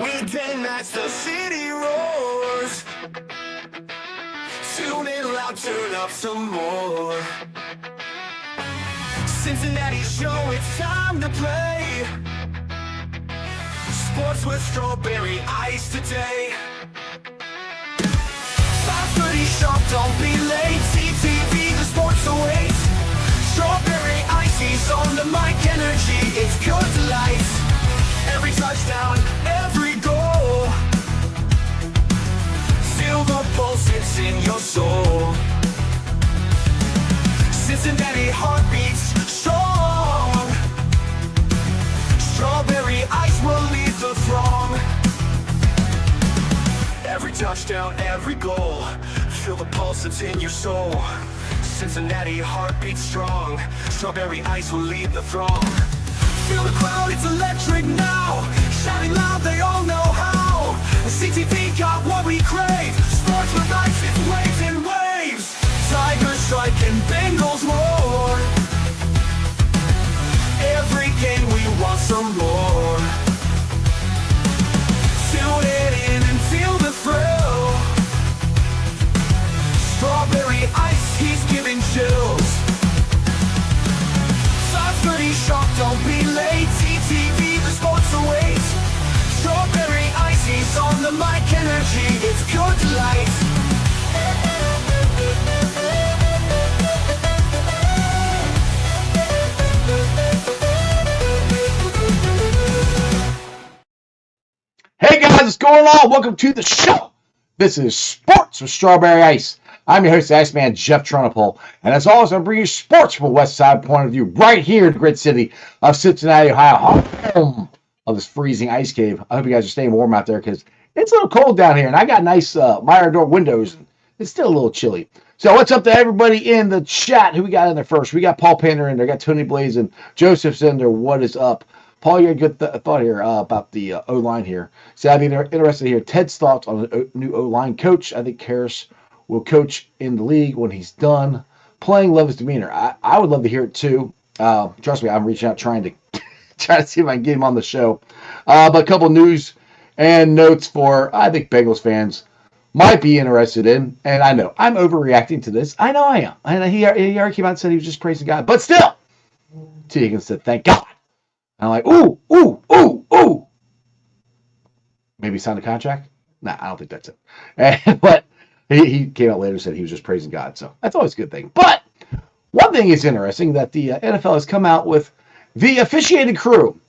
We dance the city roars. Tune in loud, turn up some more. Cincinnati show, it's time to play. Sports with strawberry ice today. 5:30 sharp, don't be late. CTV, the sports awaits. Strawberry icy's on the mic, energy, it's pure delight. Every touchdown, every goal. Feel the pulse, it's in your soul. Cincinnati heartbeats strong. Strawberry ice will lead the throng. Every touchdown, every goal. Feel the pulse, it's in your soul. Cincinnati heartbeats strong. Strawberry ice will lead the throng. Feel the crowd, it's electric now. Shouting loud, they all know how. The CTV got what we crave. Sports with ice, it's waves and waves. Tigers strike and Bengals roar. Every game we want some more. Tune it in and feel the thrill. Strawberry ice, he's giving chills. 5:30 sharp, don't be late. CTV, the sports awaits. Strawberry ice, he's on the mic, energy, it's pure delight. Hey guys, what's going on? Welcome to the show. This is Sports with Strawberry Ice. I'm your host, Iceman Jeff Tronopole, and as always, I'm bringing you sports from a West Side point of view, right here in the great city of Cincinnati, Ohio, home of this freezing ice cave. I hope you guys are staying warm out there because it's a little cold down here, and I got nice Meyer door windows, and it's still a little chilly. So what's up to everybody in the chat? Who we got in there first? We got Paul Painter in there, got Tony Blaze and Joseph's in there. What is up? Paul, you had a good thought here about the O-line here. So I'd be interested to hear Ted's thoughts on the new O-line coach. I think Karras will coach in the league when he's done. Playing, love his demeanor. I would love to hear it too. Trust me, I'm reaching out trying to see if I can get him on the show. But a couple news and notes for I think Bengals fans might be interested in. And I know I'm overreacting to this. I know I am. And he already came out and said he was just praising God. But still, T. Higgins said, thank God. And I'm like, ooh. Maybe sign a contract? Nah, I don't think that's it. But he came out later and said he was just praising God. So that's always a good thing. But one thing is interesting that the NFL has come out with the officiating crew.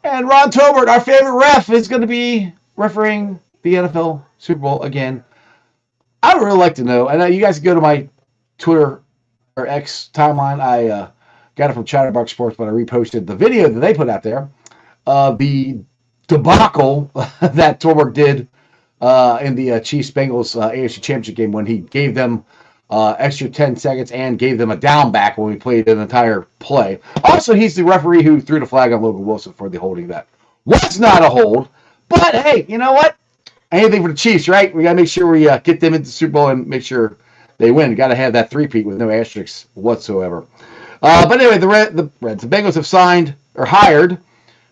And Ron Tobert, our favorite ref, is going to be refereeing the NFL Super Bowl again. I would really like to know. I know you guys can go to my Twitter or X timeline. I got it from Chatterbox Sports, but I reposted the video that they put out there. The debacle that Tobert did in the Chiefs-Bengals AFC Championship game when he gave them extra 10 seconds and gave them a down back when we played an entire play. Also, he's the referee who threw the flag on Logan Wilson for the holding that was not a hold. But, hey, you know what? Anything for the Chiefs, right? We got to make sure we get them into the Super Bowl and make sure they win. Got to have that three-peat with no asterisks whatsoever. But anyway, the Bengals have signed or hired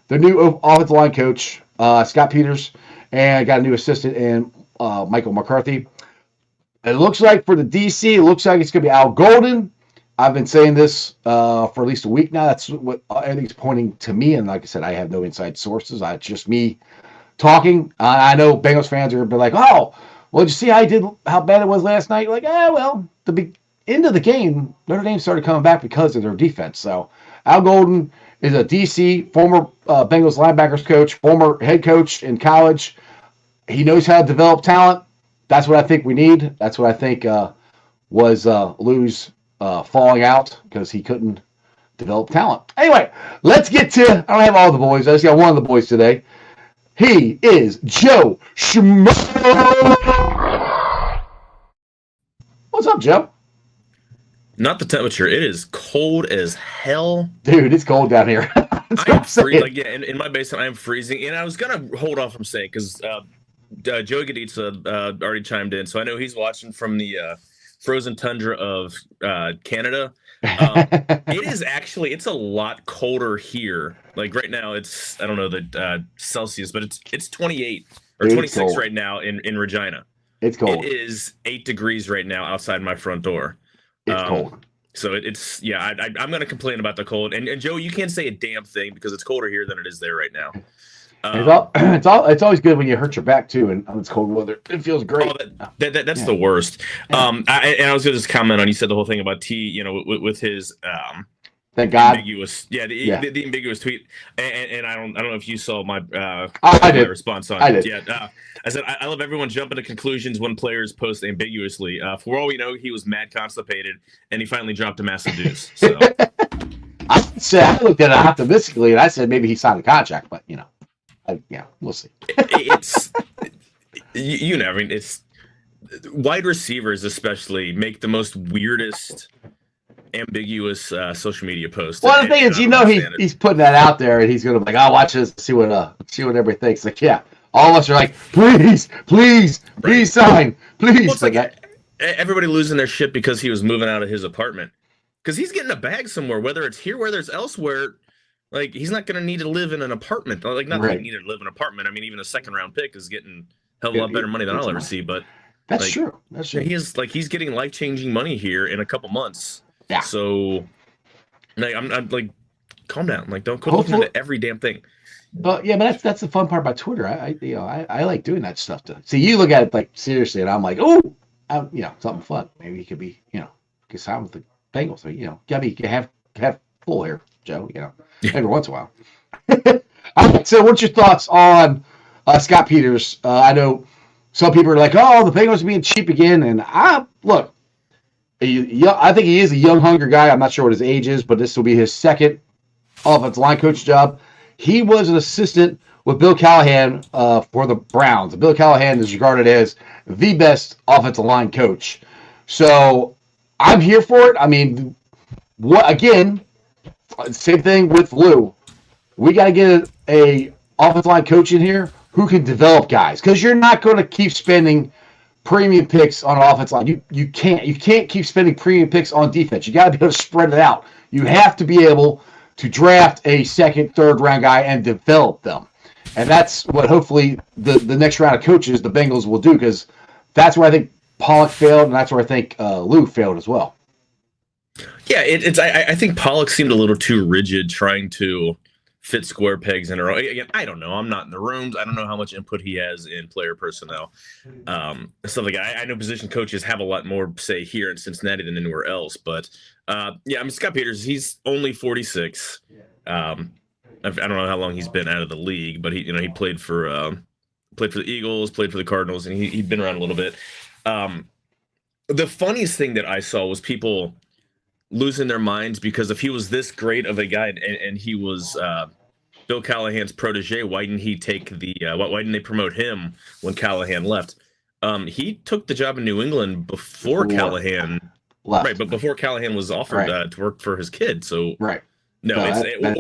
their new offensive line coach, Scott Peters, and got a new assistant in Michael McCarthy. It looks like for the DC, it looks like it's going to be Al Golden. I've been saying this for at least a week now. That's what everything's pointing to me. And like I said, I have no inside sources. It's just me talking. I know Bengals fans are going to be like, oh, well, did you see how bad it was last night? Like, well, the end of the game, Notre Dame started coming back because of their defense. So Al Golden is a DC, former Bengals linebackers coach, former head coach in college. He knows how to develop talent. That's what I think we need. That's what I think was Lou's falling out because he couldn't develop talent. Anyway, let's get to, I don't have all the boys. I just got one of the boys today. He is Joe Schmo. What's up, Joe? Not the temperature. It is cold as hell. Dude, it's cold down here. I'm freezing. Like, yeah, in my basement, I'm freezing. And I was going to hold off from saying, because Joey Gaditza already chimed in. So I know he's watching from the frozen tundra of Canada. It is actually, it's a lot colder here. Like right now, it's, I don't know the Celsius, but it's 28 or It's 26 cold. right now in Regina. It's cold. It is 8 degrees right now outside my front door. It's cold. So it's yeah. I'm going to complain about the cold. And Joe, you can't say a damn thing because it's colder here than it is there right now. It's always good when you hurt your back too, and it's cold weather. It feels great. That's the worst. Yeah. I was going to just comment on, you said the whole thing about T, you know, with his Thank God. ambiguous, the ambiguous tweet. And I don't know if you saw my I did. my response on I it. did. Yeah, I said I love everyone jumping to conclusions when players post ambiguously. For all we know, he was mad constipated, and he finally dropped a massive deuce. So I looked at it optimistically, and I said maybe he signed a contract, but we'll see. It's you know, I mean, it's wide receivers especially make the most weirdest ambiguous social media posts. Well, the thing is, he's putting that out there, and he's gonna be like, "I'll watch this, see what everybody thinks." Like, yeah, all of us are like, "Please sign, please." Well, it's like everybody losing their shit because he was moving out of his apartment, because he's getting a bag somewhere, whether it's here, whether it's elsewhere. Like, he's not gonna need to live in an apartment. Like, not that he needed to live in an apartment. I mean, even a second round pick is getting a hell of a lot better money than I'll ever see. But that's true. That's true. He's getting life-changing money here in a couple months. Yeah. So, like, I'm like, calm down. Like, don't quit looking at every damn thing. But yeah, but that's the fun part about Twitter. I like doing that stuff. See, you look at it like seriously, and I'm like, oh, something fun. Maybe he could be, could sign with the Bengals. Gotta have full here, Joe. Every once in a while. All right, so what's your thoughts on Scott Peters? I know some people are like, oh, the Bengals are being cheap again, and I think he is a young, hungry guy. I'm not sure what his age is, but this will be his second offensive line coach job. He was an assistant with Bill Callahan for the Browns. Bill Callahan is regarded as the best offensive line coach. So I'm here for it. I mean, same thing with Lou. We got to get a offensive line coach in here who can develop guys, because you're not going to keep spending premium picks on an offensive line. You can't keep spending premium picks on defense. You got to be able to spread it out. You have to be able to draft a second, third round guy and develop them. And that's what hopefully the next round of coaches, the Bengals, will do, because that's where I think Pollock failed, and that's where I think Lou failed as well. Yeah, I think Pollock seemed a little too rigid, trying to fit square pegs in a row. Again, I don't know. I'm not in the rooms. I don't know how much input he has in player personnel. Stuff like that. I know position coaches have a lot more say here in Cincinnati than anywhere else. But I mean, Scott Peters, he's only 46. I don't know how long he's been out of the league, but he played for the Eagles, played for the Cardinals, and he'd been around a little bit. The funniest thing that I saw was people losing their minds, because if he was this great of a guy and he was Bill Callahan's protege, why didn't he take why didn't they promote him when Callahan left? He took the job in New England before Callahan left. Right, but before Callahan was offered to work for his kid. So no,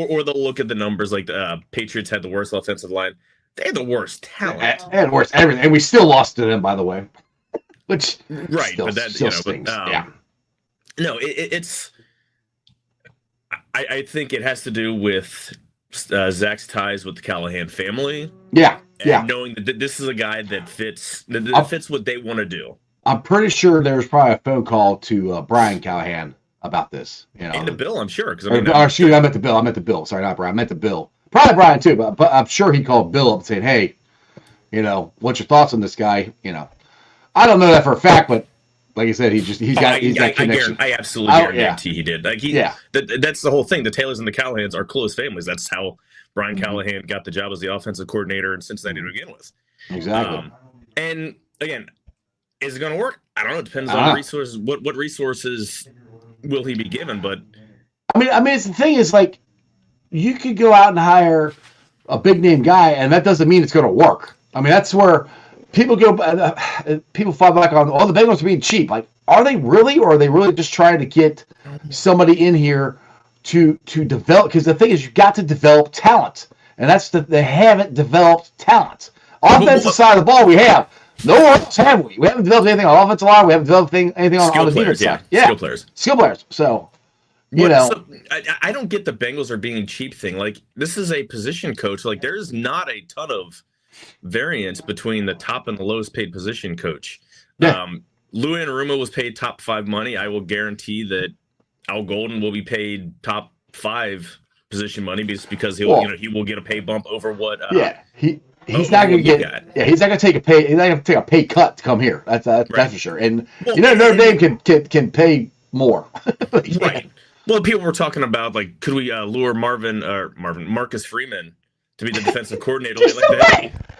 or they'll look at the numbers, like the Patriots had the worst offensive line. They had the worst talent. They had the worst everything, and we still lost to them, by the way. Which but that stings. No, it's. I think it has to do with Zach's ties with the Callahan family. And knowing that this is a guy that fits what they want to do. I'm pretty sure there was probably a phone call to Brian Callahan about this. And to Bill, I'm sure. I meant the Bill. Sorry, not Brian. I meant the Bill. Probably Brian too, but I'm sure he called Bill up and said, "Hey, what's your thoughts on this guy?" I don't know that for a fact, but like I said, he's got connection. I absolutely guarantee he did. That's the whole thing. The Taylors and the Callahans are close families. That's how Brian Callahan got the job as the offensive coordinator in Cincinnati to begin with. Exactly. And again, is it going to work? I don't know. It depends on the resources. What resources will he be given? But I mean, it's the thing is, like, you could go out and hire a big name guy, and that doesn't mean it's going to work. I mean, that's where people fall back on, the Bengals are being cheap. Like, are they really, or are they really just trying to get somebody in here to develop? Because the thing is, you've got to develop talent, and they haven't developed talent. Offensive side of the ball, we have. No one else have we. We haven't developed anything on offensive line. We haven't developed anything on the defense side. Yeah, skill players. Skill players. So, you know. So, I don't get the Bengals are being cheap thing. Like, this is a position coach. Like, there's not a ton of variance between the top and the lowest paid position coach. Yeah. Lou Anarumo was paid top 5 money. I will guarantee that Al Golden will be paid top 5 position money because he will get a pay bump over what. He's not going to get. Yeah, he's not going to take a pay. He's not going to take a pay cut to come here. That's for sure. And Notre Dame can pay more. Right. Well, people were talking about, like, could we lure Marcus Freeman to be the defensive coordinator?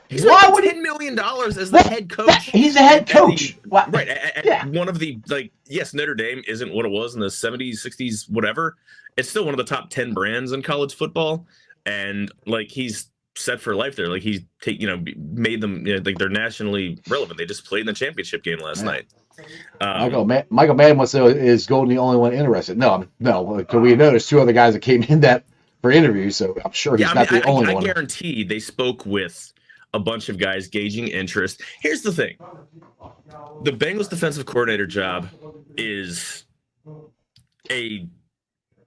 He's worth $10 million as the head coach. He's a head coach. Right. At one of the, yes, Notre Dame isn't what it was in the 70s, 60s, whatever. It's still one of the top 10 brands in college football. And, he's set for life there. Like, he's made them, they're nationally relevant. They just played in the championship game last night. Michael Mann wants to know, is Golden the only one interested? No. Because we noticed 2 other guys that came in for interviews, so I'm sure he's not the only one. I guarantee they spoke with a bunch of guys gauging interest. Here's the thing. The Bengals defensive coordinator job is a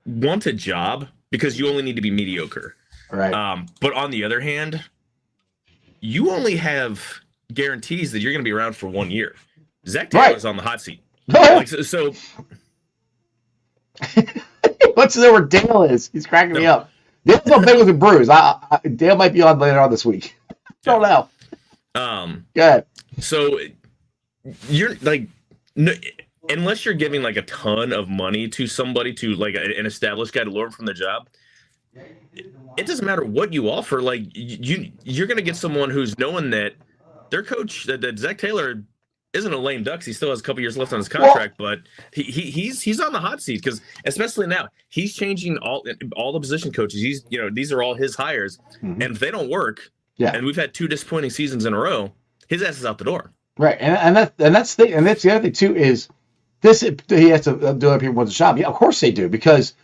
wanted job because you only need to be mediocre. Right. But on the other hand, you only have guarantees that you're going to be around for 1 year. Zach Taylor's on the hot seat. So what's where Dale is? He's cracking me up. Dale's on Bengals and Brews. Dale might be on later on this week. Don't know. Go ahead. So you're unless you're giving a ton of money to somebody, to an established guy, to lure him from the job, it doesn't matter what you offer. You're going to get someone who's knowing that their coach, that Zach Taylor isn't a lame duck. He still has a couple years left on his contract, but he's on the hot seat because, especially now, he's changing all the position coaches. These are all his hires, and if they don't work, and we've had 2 disappointing seasons in a row, his ass is out the door. Right, and that's the other thing too is this. He has to do other people want the job. Yeah, of course they do, because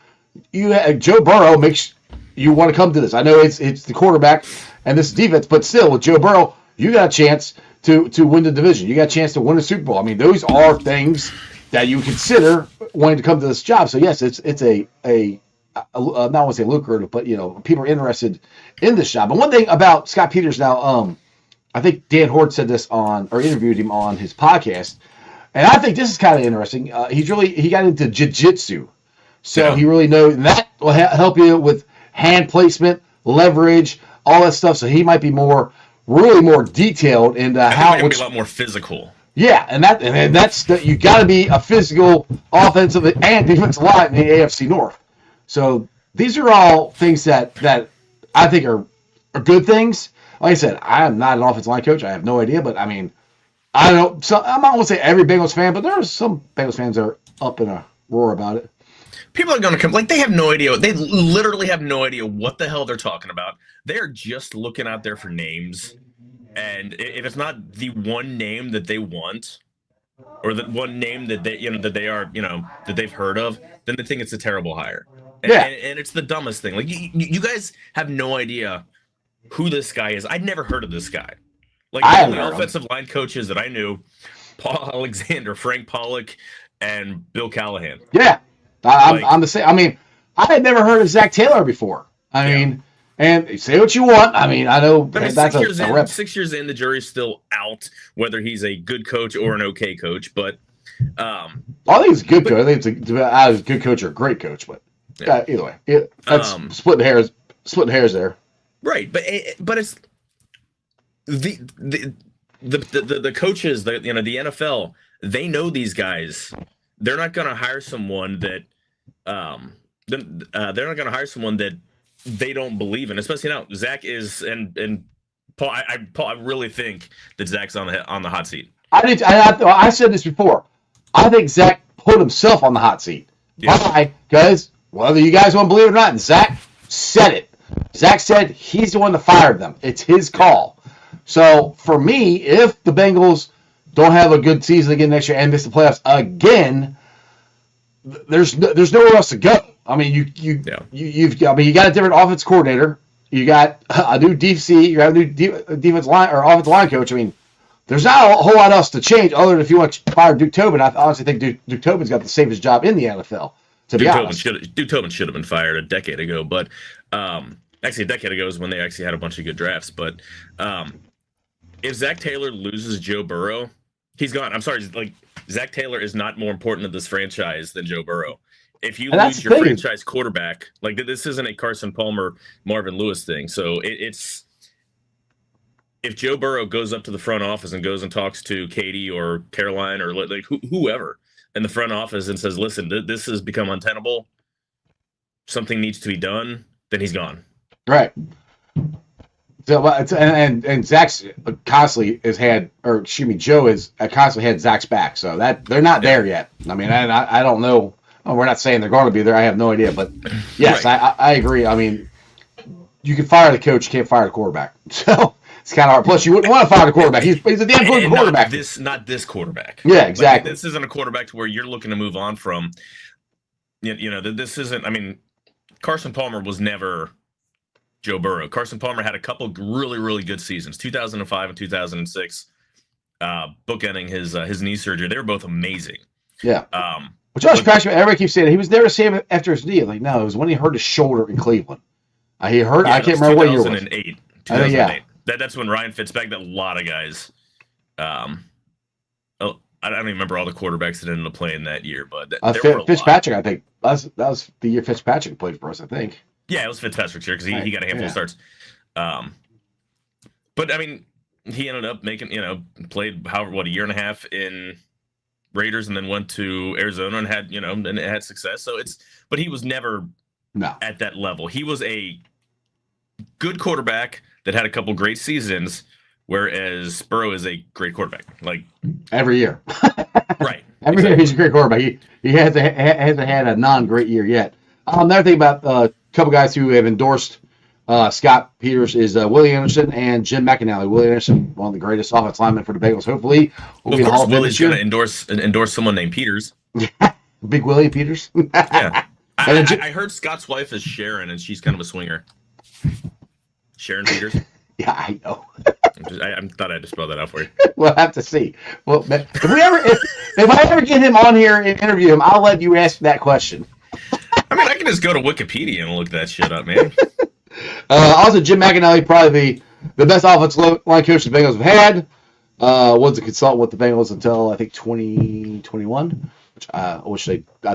Joe Burrow makes you want to come to this. I know it's the quarterback and this defense, but still with Joe Burrow, you got a chance to win the division. You got a chance to win a Super Bowl. I mean, those are things that you consider wanting to come to this job. So yes, it's a not want to say lucrative, but people are interested in this job. And one thing about Scott Peters now, I think Dan Hort said this or interviewed him on his podcast, and I think this is kind of interesting. He got into jiu-jitsu, so he really knows, and that will help you with hand placement, leverage, all that stuff. So he might be really more detailed in how it would be a lot more physical. Yeah, and that's you got to be a physical offensive and defensive line in the AFC North. So these are all things that I think are good things. Like I said, I am not an offensive line coach. I have no idea, but I mean, I don't. So I'm not going to say every Bengals fan, but there are some Bengals fans that are up in a roar about it. People are going to come they have no idea. They literally have no idea what the hell they're talking about. They are just looking out there for names, and if it's not the one name that they want, or the one name that they that they've heard of, then they think it's a terrible hire. And it's the dumbest thing. You guys have no idea who this guy is. I'd never heard of this guy. The only offensive line coaches that I knew, Paul Alexander, Frank Pollock, and Bill Callahan. Yeah, I'm the same. I mean, I had never heard of Zach Taylor before. I mean, and say what you want. I mean, I know that's 6 years in, the jury's still out whether he's a good coach or an okay coach. But I think he's a good coach. I think it's a good coach or a great coach. But either way, that's splitting hairs there. Right, but it's the coaches, the NFL. They know these guys. They're not going to hire someone that they're not going to hire someone that they don't believe in. Especially now, Zach is and Paul. I really think that Zach's on the hot seat. I said this before. I think Zach put himself on the hot seat. Yeah. Why? Because whether you guys want to believe it or not, Zach said it. Zach said he's the one that fired them. It's his call. So for me, if the Bengals don't have a good season again next year and miss the playoffs again, there's nowhere else to go. I mean, you got a different offense coordinator. You got a new DC. You got a new defense line or offensive line coach. I mean, there's not a whole lot else to change other than if you want to fire Duke Tobin. I honestly think Duke Tobin's got the safest job in the NFL, to be honest. Duke Tobin should have been fired a decade ago, but actually a decade ago is when they actually had a bunch of good drafts. But if Zach Taylor loses Joe Burrow, he's gone. I'm sorry, like Zach Taylor is not more important to this franchise than Joe Burrow. If you lose your franchise quarterback, like this isn't a Carson Palmer, Marvin Lewis thing. So it's if Joe Burrow goes up to the front office and goes and talks to Katie or Caroline or like whoever in the front office and says, listen, this has become untenable, something needs to be done, then he's gone. Right. So, and Zach's constantly has had, or excuse me, Joe has constantly had Zach's back. So that they're not there yet. I mean, I don't know. We're not saying they're going to be there. I have no idea. But yes, right. I agree. I mean, you can fire the coach, you can't fire the quarterback. So it's kind of hard. Plus, you wouldn't want to fire the quarterback. He's a damn good quarterback. Not this quarterback. Yeah, exactly. Like, this isn't a quarterback to where you're looking to move on from. You know, this isn't. I mean, Carson Palmer was never Joe Burrow. Carson Palmer had a couple really, really good seasons, 2005 and 2006, bookending his knee surgery. They were both amazing. Yeah. Which always cracks me. Everybody keeps saying he was never the same after his knee. Like, no, it was when he hurt his shoulder in Cleveland. He hurt. Yeah, I can't remember what year it was. 2008. That's when Ryan Fitzpatrick. A lot of guys. I don't even remember all the quarterbacks that ended up playing that year, but Fitzpatrick, I think that was the year Fitzpatrick played for us. I think. Yeah, it was Fitzpatrick's year because he got a handful of starts. But I mean, he ended up making played a year and a half in Raiders and then went to Arizona and had success. So but he was never at that level. He was a good quarterback that had a couple great seasons, whereas Burrow is a great quarterback. Like every year, right? Every year he's a great quarterback. He hasn't had a non-great year yet. Another thing about a couple guys who have endorsed Scott Peters is Willie Anderson and Jim McAnally. Willie Anderson, one of the greatest offensive linemen for the Bengals. Hopefully, will be in the Hall of Fame this year. Willie's going to endorse someone named Peters. Big Willie Peters. Yeah, I heard Scott's wife is Sharon, and she's kind of a swinger. Sharon Peters. Yeah, I know. I thought I had to spell that out for you. We'll have to see. Well, if I ever get him on here and interview him, I'll let you ask that question. I mean, I can just go to Wikipedia and look that shit up, man. Also, Jim McAnally, probably the best offensive line coach the Bengals have had. Was a consultant with the Bengals until I think 2021, which I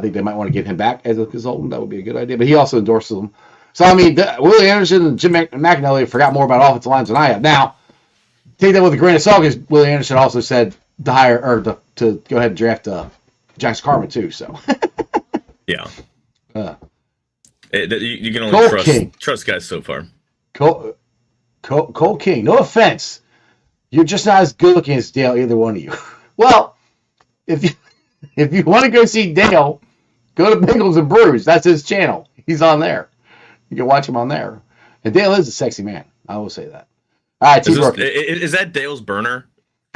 think they might want to get him back as a consultant. That would be a good idea. But he also endorses them. So I mean, Willie Anderson and Jim McAnally forgot more about offensive lines than I have. Now, take that with a grain of salt, because Willie Anderson also said to hire or to go ahead and draft Jackson Carman too. So yeah. You can only trust guys so far. Cole King, no offense. You're just not as good looking as Dale, either one of you. Well, if you want to go see Dale, go to Bengals and Brews. That's his channel. He's on there. You can watch him on there. And Dale is a sexy man. I will say that. All right, is that Dale's burner?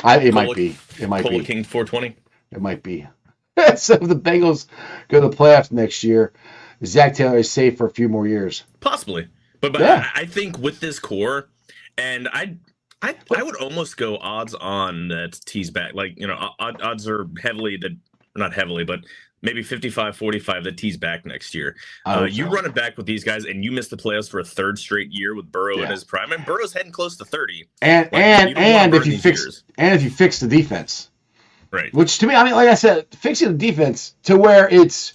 It might be. Cole King 420? It might be. So if the Bengals go to the playoffs next year, Zach Taylor is safe for a few more years. Possibly. But yeah. I think with this core, and I would almost go odds on that T's back. Like, odds are not heavily, but maybe 55-45 that T's back next year. You run it back with these guys, and you miss the playoffs for a third straight year with Burrow in his prime. And Burrow's heading close to 30. And if you fix the defense. Right. Which to me, I mean, like I said, fixing the defense to where it's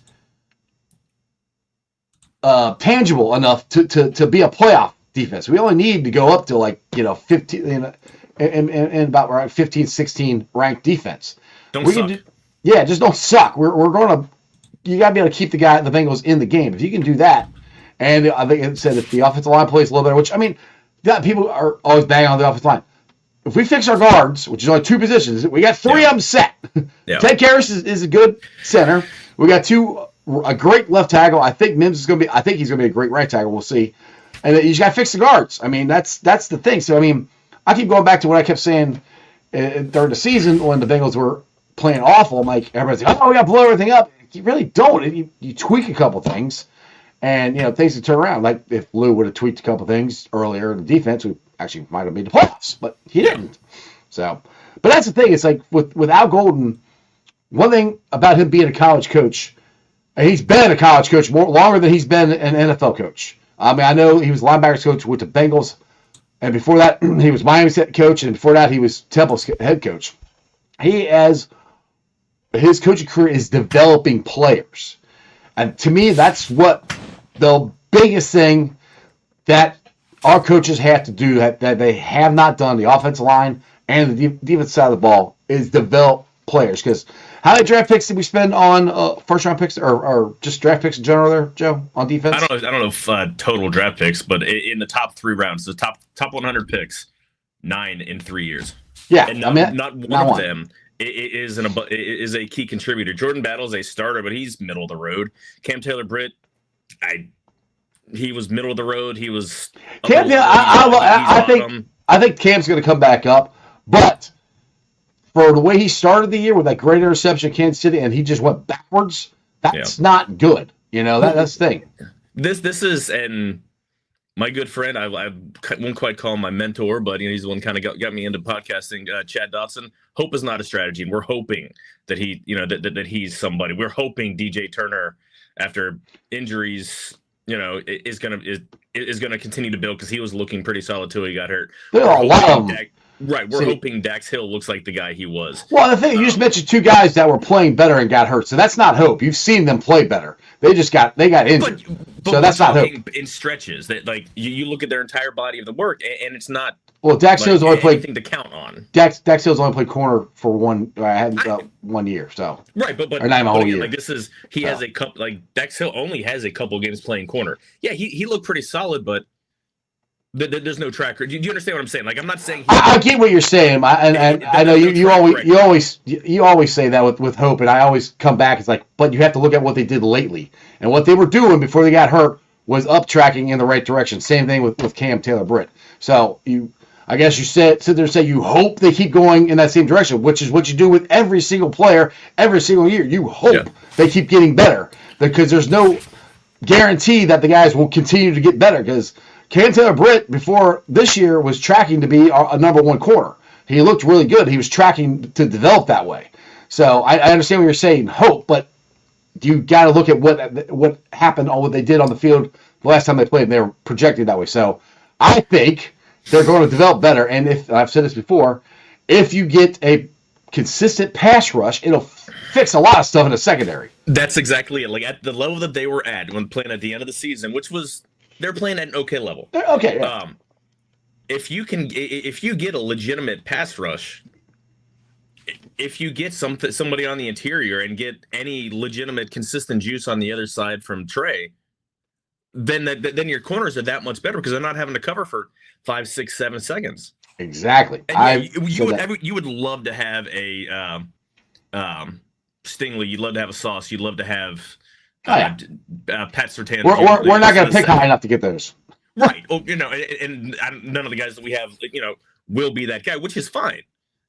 tangible enough to be a playoff defense. We only need to go up to 15 and about around 15, 16 ranked defense. Don't suck. Just don't suck. We're going to. You got to be able to keep the Bengals in the game. If you can do that, and I think it said if the offensive line plays a little better, which I mean, people are always banging on the offensive line. If we fix our guards, which is only two positions, we got three of them set. Yeah. Ted Karras is a good center. We got a great left tackle. I think Mims is going to be. I think he's going to be a great right tackle. We'll see. And you just got to fix the guards. I mean, that's the thing. So I mean, I keep going back to what I kept saying during the season when the Bengals were playing awful. I'm like, everybody's like, oh, we got to blow everything up. You really don't. You tweak a couple things, and things can turn around. Like if Lou would have tweaked a couple things earlier in the defense, we actually might have made the playoffs, but he didn't. So, But that's the thing. It's like with Al Golden, one thing about him being a college coach, and he's been a college coach longer than he's been an NFL coach. I mean, I know he was linebackers coach with the Bengals, and before that, he was Miami's head coach, and before that, he was Temple's head coach. His coaching career is developing players. And to me, that's what the biggest thing that our coaches have to do that they have not done, the offensive line and the defensive side of the ball, is develop players. Because how many draft picks did we spend on first-round picks or just draft picks in general there, Joe, on defense? I don't know if total draft picks, but in the top 3 rounds, the top 100 picks, 9 in 3 years. Yeah, and not one of them is a key contributor. Jordan Battle's a starter, but he's middle of the road. Cam Taylor-Britt, he was middle of the road. He was Cam. I think Cam's going to come back up, but for the way he started the year with that great interception at Kansas City, and he just went backwards, that's not good. That's the thing. This is, and my good friend, I won't quite call him my mentor, but he's the one kind of got me into podcasting. Chad Dotson. Hope is not a strategy, and we're hoping that he, that he's somebody. We're hoping DJ Turner, after injuries, is gonna continue to build, because he was looking pretty solid till he got hurt. There are a lot of them. We're hoping Dax Hill looks like the guy he was. Well, the thing, you just mentioned 2 guys that were playing better and got hurt, so that's not hope. You've seen them play better. They got injured, but so that's not hope. In stretches, that like you look at their entire body of the work, and it's not. Well, Dax Hill's only played anything to count on. Dax Hill's only played corner for 1 year, so right, but or not even a whole year. Like has a couple. Like Dax Hill only has a couple games playing corner. Yeah, he looked pretty solid, but there's no track record. Do you understand what I'm saying? Like, I'm not saying I get what you're saying, and I know you always say that with hope, and I always come back. It's like, but you have to look at what they did lately, and what they were doing before they got hurt was up tracking in the right direction. Same thing with Cam Taylor-Britt. So I guess you sit there and say you hope they keep going in that same direction, which is what you do with every single player every single year. You hope they keep getting better, because there's no guarantee that the guys will continue to get better, because Cam Taylor-Britt before this year was tracking to be a number 1 corner. He looked really good. He was tracking to develop that way. So I understand what you're saying, hope, but you got to look at what happened on what they did on the field the last time they played, and they were projected that way. So I think they're going to develop better. And if I've said this before, if you get a consistent pass rush, it'll fix a lot of stuff in the secondary. That's exactly it. Like, at the level that they were at when playing at the end of the season, which was. They're playing at an okay level. Okay. Yeah. If you get a legitimate pass rush, if you get somebody on the interior and get any legitimate consistent juice on the other side from Trey, then your corners are that much better, because they're not having to cover for 5, 6, 7 seconds. Exactly. And you would love to have a Stingley. You'd love to have a Sauce. You'd love to have. Pat Surtain. We're not going to pick high enough to get those. Right. And none of the guys that we have, will be that guy, which is fine.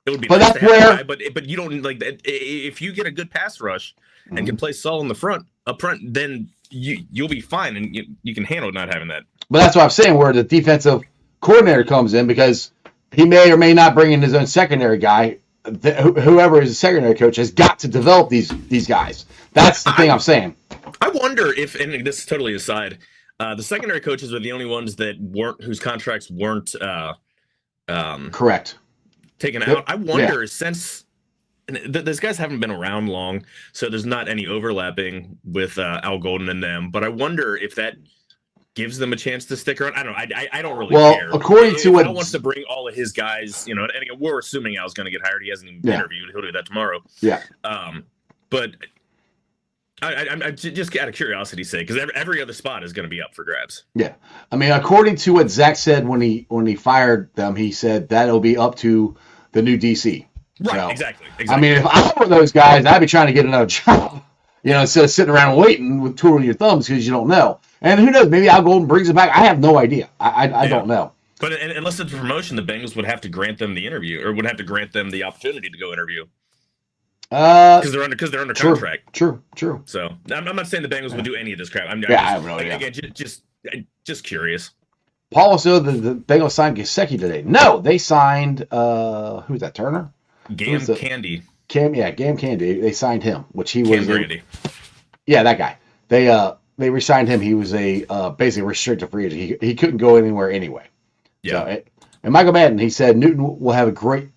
It would be nice to have that guy, but you don't like that. If you get a good pass rush and can play solid up front, then you'll be fine, and you can handle not having that. But that's what I'm saying, where the defensive coordinator comes in, because he may or may not bring in his own secondary guy. Whoever is a secondary coach has got to develop these guys. That's the thing I'm saying. I wonder if, and this is totally aside, the secondary coaches are the only ones whose contracts weren't correct taken out. I wonder, since those guys haven't been around long, so there's not any overlapping with Al Golden and them. But I wonder if that gives them a chance to stick around. I don't know. I don't really care. According to what Al wants to bring all of his guys, and again, we're assuming Al's going to get hired. He hasn't even interviewed. He'll do that tomorrow. Yeah. But I'm just out of curiosity's sake, because every other spot is going to be up for grabs. Yeah. I mean, according to what Zach said when he fired them, he said that'll be up to the new DC. Right. So, exactly. I mean, if I were those guys, I'd be trying to get another job. Instead of sitting around waiting with twiddling your thumbs, because you don't know. And who knows? Maybe Al Golden brings it back. I have no idea. I don't know. But unless it's a promotion, the Bengals would have to grant them the interview, or would have to grant them the opportunity to go interview. Because they're under contract. True. So I'm not saying the Bengals would do any of this crap. I have no idea. Again, just curious. Paul also the Bengals signed Gesicki today. No, they signed who's that, Turner? Gam Candy. Gam Candy. They signed him, which he Cam was. Grady. Yeah, that guy. They re-signed him. He was a basically restricted free agent. He couldn't go anywhere anyway. Yeah. So, and Michael Madden, he said Newton will have a great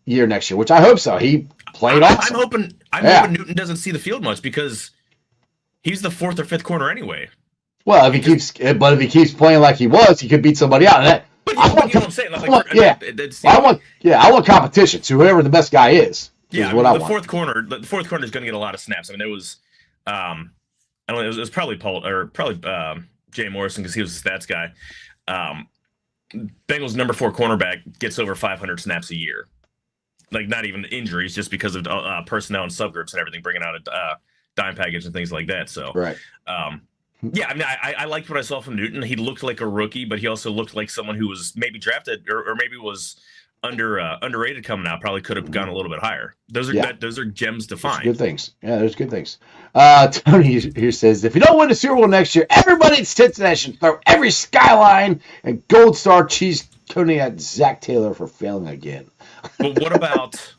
year next year, which I hope so. He played awesome. I'm hoping Newton doesn't see the field much because he's the 4th or 5th corner anyway. Well, if he keeps playing like he was, he could beat somebody out. And But you know what I'm saying? I want competition. So whoever the best guy is what I want. The fourth corner is going to get a lot of snaps. I mean, it was, I don't know, it was probably Jay Morrison because he was the stats guy. Bengals' number 4 cornerback gets over 500 snaps a year. Like, not even injuries, just because of personnel and subgroups and everything, bringing out a dime package and things like that. So, right. Yeah, I mean, I liked what I saw from Newton. He looked like a rookie, but he also looked like someone who was maybe drafted or maybe was underrated coming out. Probably could have gone a little bit higher. Those are gems to find. Good things. Yeah, there's good things. Tony here says, if you don't win the Super Bowl next year, everybody in Cincinnati should throw every skyline and Gold Star cheese coating at Zach Taylor for failing again. But what about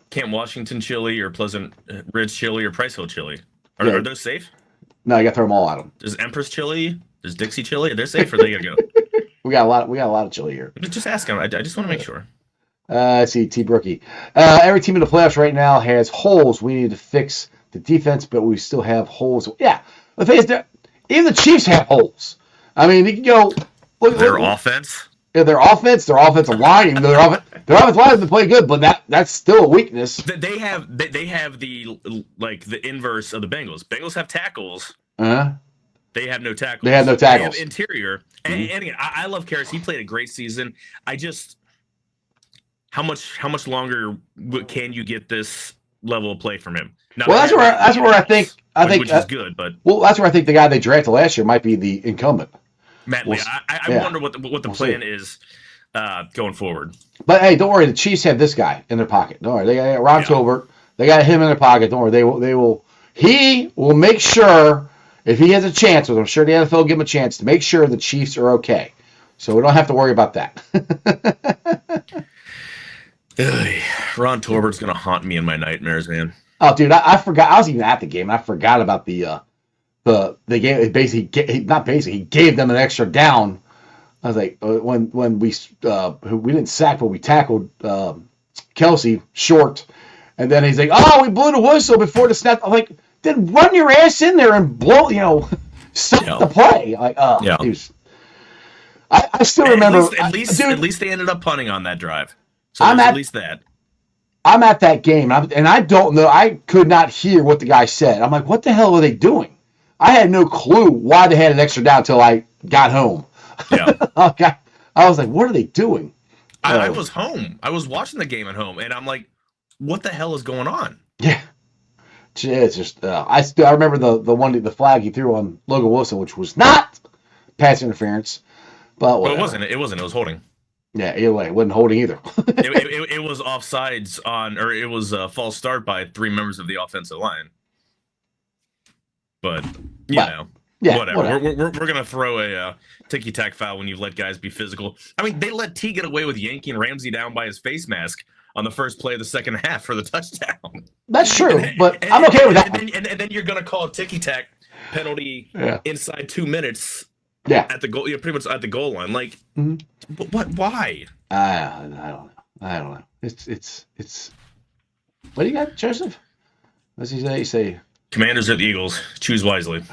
Camp Washington chili or Pleasant Ridge chili or Price Hill chili? Are those safe? No, you got to throw them all at them. There's Empress chili. There's Dixie chili. They're safe, or they gotta go. We got a lot of chili here. Just ask them. I just want to make sure. Let's see, T. Brookie. Every team in the playoffs right now has holes. We need to fix the defense, but we still have holes. Yeah, the thing is that even the Chiefs have holes. I mean, you can go their offense. Yeah, their offensive line, even though their offensive line doesn't play good, but that's still a weakness. They have the inverse of the Bengals. Bengals have tackles. They have no tackles. They have interior. And again, I love Karras. He played a great season. How much longer can you get this level of play from him? Now, well, that's where I think which is good, but that's where I think the guy they drafted last year might be the incumbent. Matt Lee. I wonder what the plan is going forward. But hey, don't worry. The Chiefs have this guy in their pocket. Don't worry. They got Ron Tolbert. They got him in their pocket. Don't worry. He will make sure if he has a chance, which I'm sure the NFL will give him a chance to make sure the Chiefs are okay. So we don't have to worry about that. Ron Torbert's gonna haunt me in my nightmares, man. Oh, dude, I forgot. I was even at the game. And I forgot about the game. He gave them an extra down. I was like, when we didn't sack, but we tackled Kelsey short, and then he's like, oh, we blew the whistle before the snap. I'm like, then run your ass in there and blow, stop the play. Like, I still remember. At least they ended up punting on that drive. So at least that. I'm at that game, and I don't know. I could not hear what the guy said. I'm like, what the hell are they doing? I had no clue why they had an extra down until I got home. Yeah. Okay. I was like, what are they doing? I was home. I was watching the game at home, and I'm like, what the hell is going on? Yeah. It's just I remember the flag he threw on Logan Wilson, which was not pass interference. But well, it wasn't. It was holding. Yeah, either way, it wasn't holding either. it was offsides it was a false start by 3 members of the offensive line. But whatever. We're gonna throw a ticky-tack foul when you let guys be physical. I mean, they let T get away with yanking Ramsey down by his face mask on the first play of the second half for the touchdown. That's true, but I'm okay with that. And then you're gonna call a ticky-tack penalty inside 2 minutes. Yeah, at the goal, pretty much at the goal line. Like, but what? Why? I don't know. It's. What do you got, Joseph? What's he say? You say Commanders at the Eagles. Choose wisely.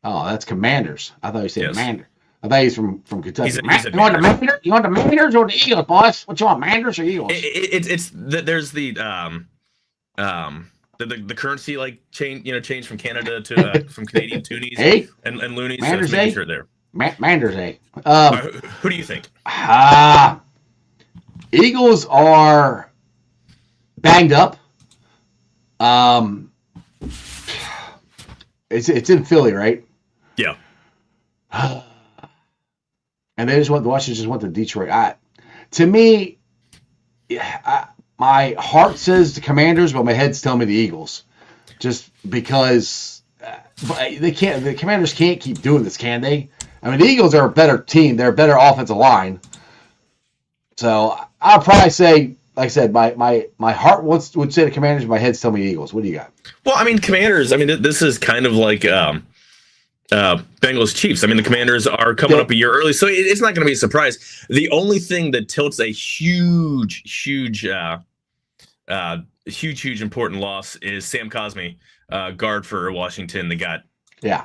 Oh, that's Commanders. I thought you said Commander. I thought he's from Kentucky. You want the Manders? You want the Manders or the Eagles, boss? What you want, Manders or Eagles? There's the currency change from Canada to from Canadian toonies and loonies. Manders, so making sure there. Manders, who do you think? Eagles are banged up. It's in Philly, right? Yeah. And Washington just went to Detroit. To me, my heart says the Commanders, but my head's telling me the Eagles, just because they can't. The Commanders can't keep doing this, can they? I mean, the Eagles are a better team. They're a better offensive line. So I'll probably say like I said, my heart would say the Commanders, my head's telling me Eagles. What do you got? Well, I mean, Commanders. I mean, this is kind of like Bengals Chiefs. I mean, the Commanders are coming up a year early, so it's not going to be a surprise. The only thing that tilts a huge important loss is Sam Cosmi, guard for Washington. That got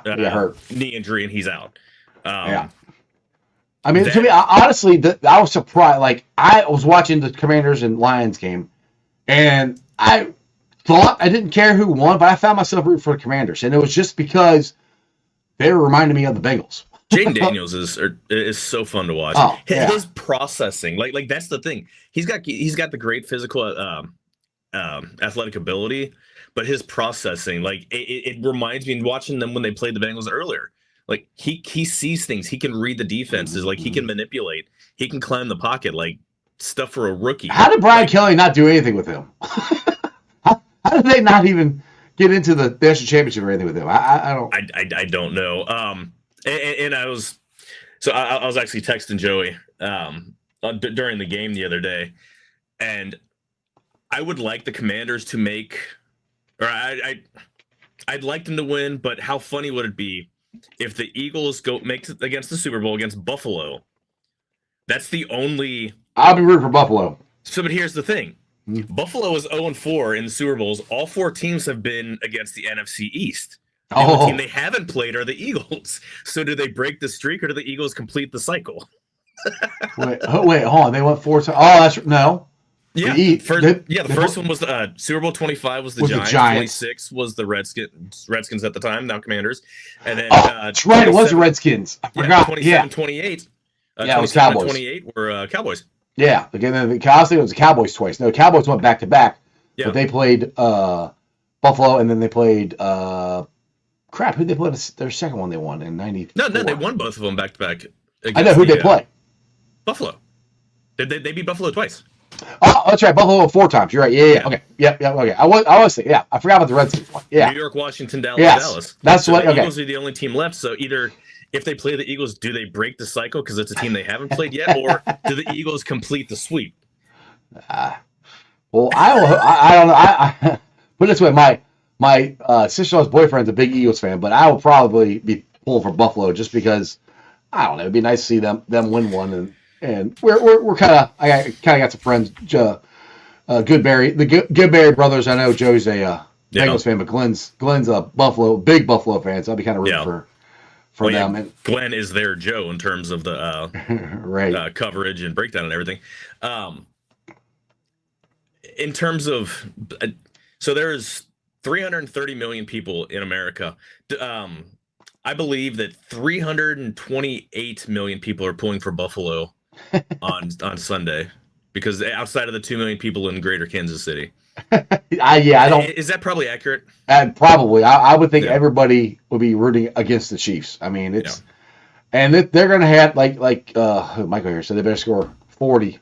hurt knee injury and he's out. Yeah. I mean, to me, honestly, I was surprised. Like, I was watching the Commanders and Lions game, and I thought I didn't care who won, but I found myself rooting for the Commanders, and it was just because they were reminding me of the Bengals. Jaden Daniels is so fun to watch. Oh, his processing, like that's the thing. He's got the great physical, athletic ability, but his processing, like it reminds me of watching them when they played the Bengals earlier. Like he sees things. He can read the defenses. Like he can manipulate. He can climb the pocket. Like stuff for a rookie. How did Brian Kelly not do anything with him? how did they not even get into the national championship or anything with him? I don't know. And I was actually texting Joey during the game the other day, and I would like the Commanders to make, or I'd like them to win, but how funny would it be if the Eagles make it against the Super Bowl against Buffalo? That's the only. I'll be rooting for Buffalo. So, but here's the thing: Buffalo is 0-4 in the Super Bowls. All 4 teams have been against the NFC East. The only team they haven't played are the Eagles. So, do they break the streak, or do the Eagles complete the cycle? wait, hold on. They went 4 times. Oh, that's no. Yeah, the first one was Super Bowl 25 was the Giants. 26 was the Redskins at the time, now Commanders. And then that's right, it was the Redskins. I forgot. 27-28. It was Cowboys. 28 were Cowboys. Yeah, again, I think it was the Cowboys twice. No, Cowboys went back to back, but they played Buffalo, and then they played who'd they play? Their second one they won in '90. No, they won both of them back to back. I know who'd they play. Buffalo. They beat Buffalo twice. Oh, that's right. Buffalo 4 times. You're right. Yeah. Okay. Yeah. Okay. I was thinking. Yeah. I forgot about the Redskins one. Yeah. New York, Washington, Dallas. That's what. The Okay. Eagles are the only team left. So either if they play the Eagles, do they break the cycle because it's a team they haven't played yet, or do the Eagles complete the sweep? Well, I don't know. I put it this way. My sister-in-law's boyfriend's a big Eagles fan, but I will probably be pulling for Buffalo just because I don't know. It'd be nice to see them win one. And we're kind of got some friends, Goodberry, the Goodberry brothers. I know Joe's a Bengals fan, but Glenn's a big Buffalo fan, so I'll be kind of rooting for them. And Glenn is their Joe in terms of the right. Coverage and breakdown and everything. In terms of, so there's 330 million people in America. I believe that 328 million people are pulling for Buffalo on Sunday, because outside of the 2 million people in greater Kansas City. I don't. Is that probably accurate? Probably. I would think everybody would be rooting against the Chiefs. I mean, it's and they're going to have like Michael here said they better score 40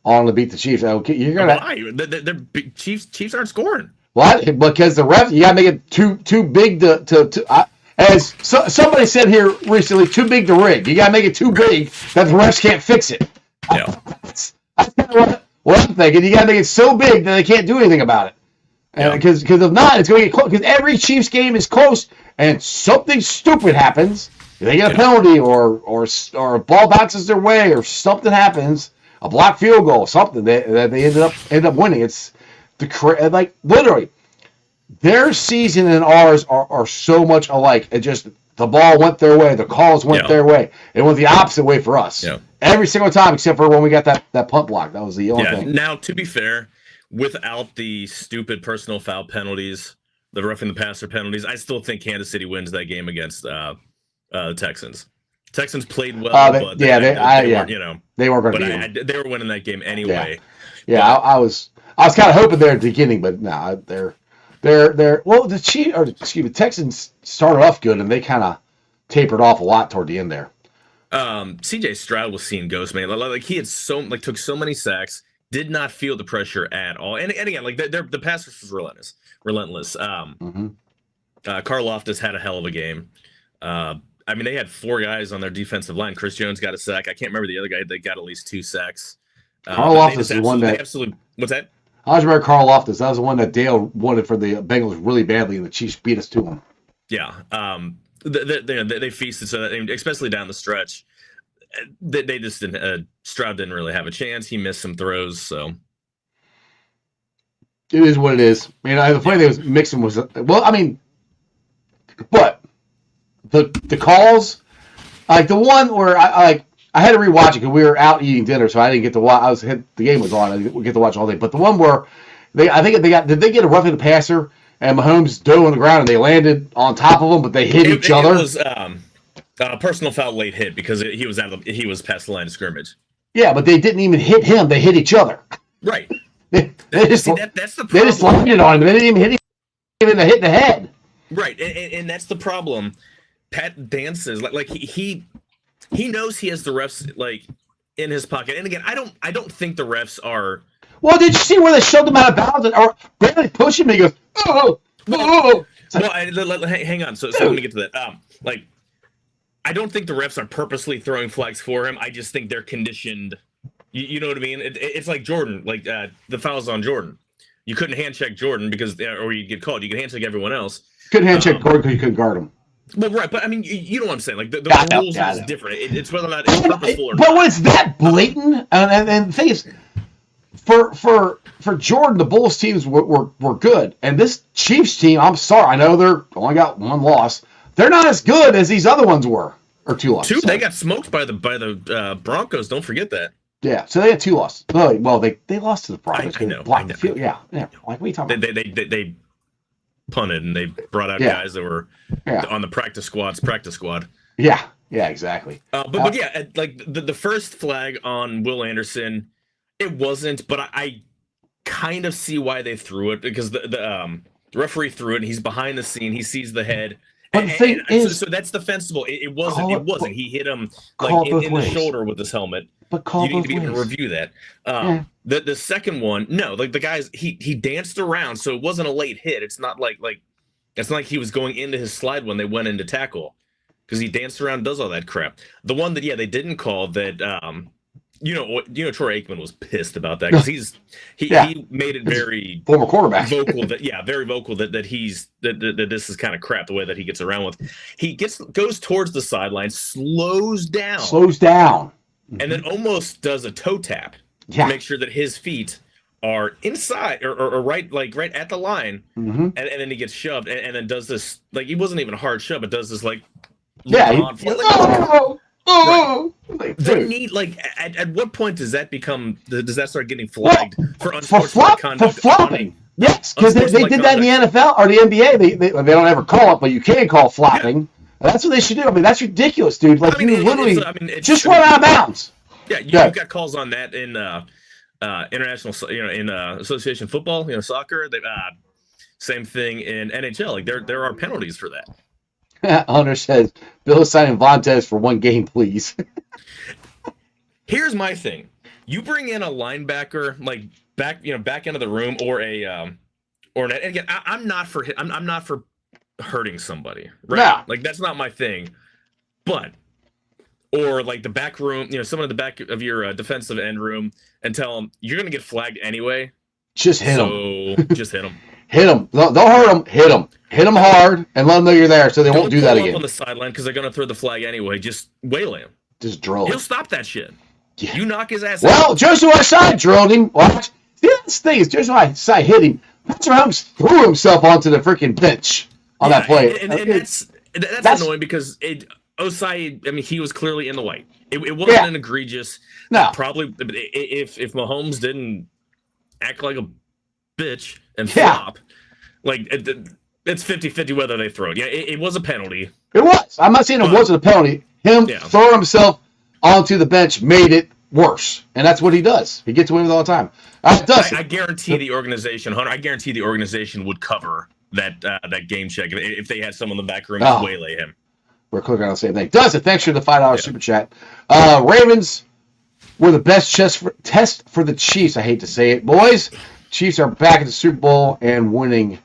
on to beat the Chiefs. Okay, you're going to. Why? The Chiefs aren't scoring. What? Because the refs, you got to make it too big to as somebody said here recently, too big to rig. You got to make it too big that the refs can't fix it. Yeah. That's kind of what I'm thinking. You got to make it so big that they can't do anything about it. Because if not, it's going to get close. Because every Chiefs game is close, and something stupid happens. They get a penalty, or a ball bounces their way, or something happens, a blocked field goal, something that they end up winning. It's like literally. Their season and ours are so much alike. It just the ball went their way, the calls went their way. It went the opposite way for us. Yeah. Every single time, except for when we got that punt block. That was the only thing. Now, to be fair, without the stupid personal foul penalties, the roughing the passer penalties, I still think Kansas City wins that game against the Texans. Texans played well, but they weren't, they weren't going to beat them. They were winning that game anyway. Yeah, I was kind of hoping there at the beginning, but no, they're the Texans started off good and they kind of tapered off a lot toward the end there. CJ Stroud was seeing ghost, man. Like he had took so many sacks, did not feel the pressure at all. And again, like the pass rush was relentless. Karl Loftus had a hell of a game. I mean, they had 4 guys on their defensive line. Chris Jones got a sack. I can't remember the other guy that got at least 2 sacks. Karloftis is the one that absolutely. What's that? I was remember Karloftis. That was the one that Dale wanted for the Bengals really badly, and the Chiefs beat us to him. Yeah. They feasted, so that, especially down the stretch, they just didn't. Stroud didn't really have a chance. He missed some throws, so it is what it is. The funny thing was Mixon was but the calls, like the one where I had to rewatch it because we were out eating dinner, so I didn't get to watch. The game was on. I didn't get to watch all day. But the one where did they get a roughing the passer and Mahomes dove on the ground and they landed on top of him, but they hit each other. It was personal foul late hit because he was past the line of scrimmage. Yeah, but they didn't even hit him; they hit each other. Right. That's the problem. They just landed on him. They didn't even hit him in the head. Right, and that's the problem. Pat dances like he knows he has the refs like in his pocket. And again, I don't think the refs are. Well, did you see where they shoved him out of bounds or barely push him? And he goes, oh. Hang on. So let me get to that. I don't think the refs are purposely throwing flags for him. I just think they're conditioned. You know what I mean? It's like Jordan, the fouls on Jordan. You couldn't hand check Jordan or you'd get called. You could hand check everyone else. Couldn't hand check Jordan because you couldn't guard him. Well, right, but I mean, you know what I'm saying. Like the rules is different. It's whether or not it's purposeful or not. But when it's that blatant, and the thing is, for Jordan, the Bulls teams were good, and this Chiefs team, I'm sorry, I know they're only got one loss. They're not as good as these other ones were, or two losses. They got smoked by the Broncos. Don't forget that. Yeah, so they had two losses. Well, they lost to the Broncos. I know. Blocked the field. Yeah. Like, what are you talking about? They punted and they brought out guys that were on the practice squad. Yeah, exactly. But yeah, like the first flag on Will Anderson, it wasn't, but I kind of see why they threw it because the referee threw it and he's behind the scene. He sees the head. But the thing is, so that's defensible. It wasn't. He hit him like in the shoulder with his helmet. But you need to be able to review that. The second one, no, like the guys, he danced around, so it wasn't a late hit. It's not like it's not like he was going into his slide when they went into tackle because he danced around, and does all that crap. The one that they didn't call that. Troy Aikman was pissed about that because he made it very former quarterback vocal very vocal that this is kind of crap the way that he gets around with. He goes towards the sideline, slows down, and then almost does a toe tap to make sure that his feet are inside or right at the line, and then he gets shoved and then does this he wasn't even a hard shove, but does this Oh, they need at what point does that start getting flagged for unsportsmanlike conduct? For flopping. Yes, because they did that in the NFL or the NBA. They don't ever call it, but you can call flopping. Yeah. That's what they should do. I mean, that's ridiculous, dude. Like you literally just run out of bounds. Yeah, you've got calls on that in international, in association football, soccer. Same thing in NHL. Like there are penalties for that. Hunter says, Bill is signing Vontaze for one game, please. Here's my thing. You bring in a linebacker, back into the room or and again, I'm not for hurting somebody, right? No. That's not my thing. But, or the back room, someone in the back of your defensive end room and tell them, you're going to get flagged anyway. Just hit him. Just hit him. Hit him. Don't hurt him. Hit him. Hit him hard and let them know you're there so they won't do that again. Don't pull up on the sideline because they're going to throw the flag anyway. Just waylay him. Just drill him. He'll stop that shit. Yeah. You knock his ass out. Well, Joshua Side drilled him. Watch. This thing is Joshua Side hit him. Patrick Mahomes threw himself onto the freaking bench on that play. And that's annoying because Osai, I mean, he was clearly in the white. It wasn't an egregious. No. Probably if Mahomes didn't act like a bitch and flop, it's 50-50 whether they throw it. Yeah, it was a penalty. It was. I'm not saying it wasn't a penalty. Him throwing himself onto the bench made it worse, and that's what he does. He gets away with it all the time. I guarantee the organization, Hunter. I guarantee the organization would cover that game check if they had someone in the back room to waylay him. We're clicking on the same thing. Does it? Thanks for the $5 super chat. Ravens were the best test for the Chiefs. I hate to say it, boys. Chiefs are back at the Super Bowl and winning.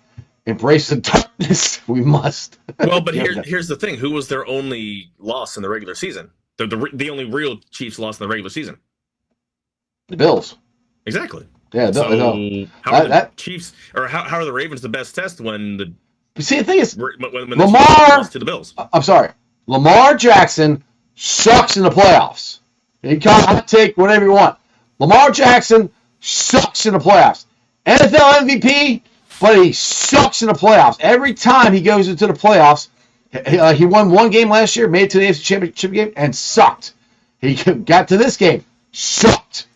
Embrace the darkness. We must. Well, but here's the thing. Who was their only loss in the regular season? The only real Chiefs loss in the regular season? The Bills. Exactly. Yeah, the Bills. So how are the Chiefs or how are the Ravens the best test when the thing is, when Lamar the Chiefs lost to the Bills? I'm sorry, Lamar Jackson sucks in the playoffs. You can take whatever you want. Lamar Jackson sucks in the playoffs. NFL MVP, but he sucks in the playoffs. Every time he goes into the playoffs, he won one game last year, made it to the AFC Championship game, and sucked. He got to this game, sucked.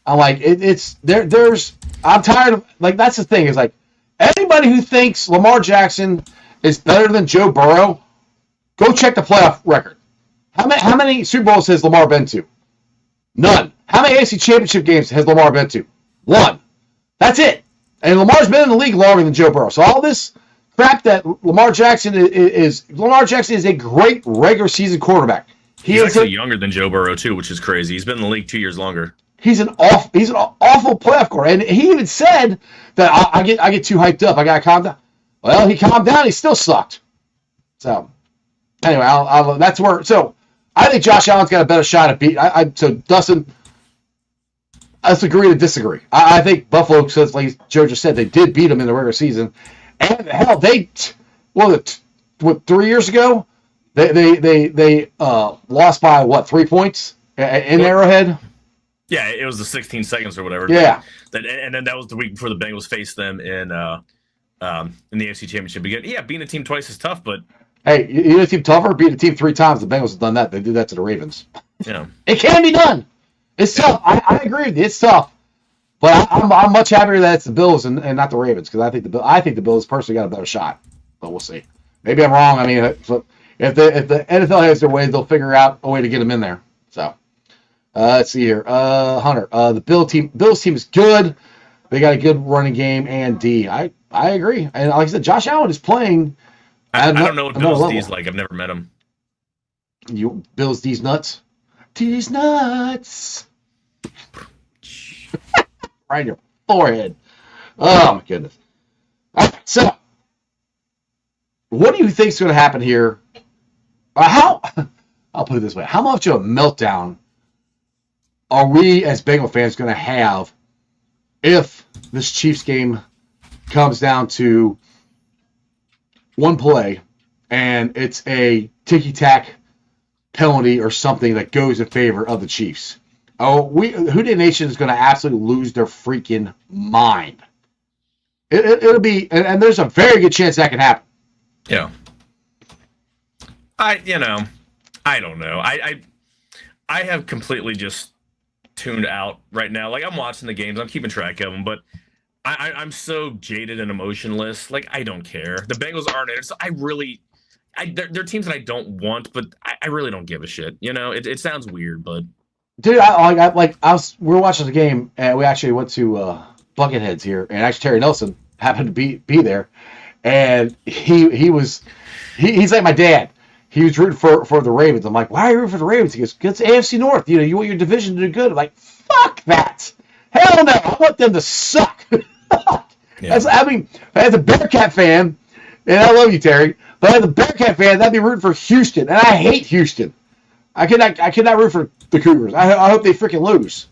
I'm like, I'm tired of, like, that's the thing, is like, anybody who thinks Lamar Jackson is better than Joe Burrow, go check the playoff record. How many Super Bowls has Lamar been to? None. How many AFC Championship games has Lamar been to? One. That's it. And Lamar's been in the league longer than Joe Burrow. So all this crap that Lamar Jackson is a great regular season quarterback. He's actually younger than Joe Burrow too, which is crazy. He's been in the league 2 years longer. He's an awful playoff quarterback. And he even said that I get too hyped up. I got to calm down. Well, he calmed down. He still sucked. So anyway, that's where. So I think Josh Allen's got a better shot at beat. So Dustin, let's agree to disagree. I think Buffalo, says like Joe just said, they did beat him in the regular season, and hell, 3 years ago, they lost by 3 points in Arrowhead. Yeah, it was the 16 seconds or whatever. Yeah, and then that was the week before the Bengals faced them in the AFC Championship. Yeah, beating a team twice is tough, but hey, you know a team tougher? Beat a team 3 times. The Bengals have done that. They did that to the Ravens. Yeah, it can be done. It's tough. I agree with you. It's tough, but I'm much happier that it's the Bills and not the Ravens, because I think the Bills personally got a better shot. But we'll see. Maybe I'm wrong. I mean, if the NFL has their way, they'll figure out a way to get them in there. So let's see here. Hunter, the Bills team is good. They got a good running game and D. I agree. And like I said, Josh Allen is playing. I don't know what Bills D is like. I've never met him. Bills D's nuts. D's nuts. Right in your forehead. Oh my goodness. All right, so, what do you think is going to happen here? I'll put it this way. How much of a meltdown are we as Bengal fans going to have if this Chiefs game comes down to one play and it's a ticky-tack penalty or something that goes in favor of the Chiefs? Houday Nation is going to absolutely lose their freaking mind. It'll be, and there's a very good chance that can happen. Yeah. I don't know. I have completely just tuned out right now. Like, I'm watching the games, I'm keeping track of them, but I'm so jaded and emotionless. Like, I don't care. The Bengals aren't in it. So they're teams that I don't want, but I really don't give a shit. You know, it sounds weird, but dude, we were watching the game, and we actually went to Bucketheads here, and actually Terry Nelson happened to be there, and he's like my dad. He was rooting for the Ravens. I'm like, why are you rooting for the Ravens? He goes, it's AFC North. You know, you want your division to do good. I'm like, fuck that. Hell no. I want them to suck. Yeah. As a Bearcat fan, and I love you, Terry, but as a Bearcat fan, I'd be rooting for Houston, and I hate Houston. I could not root for the Cougars. I hope they freaking lose.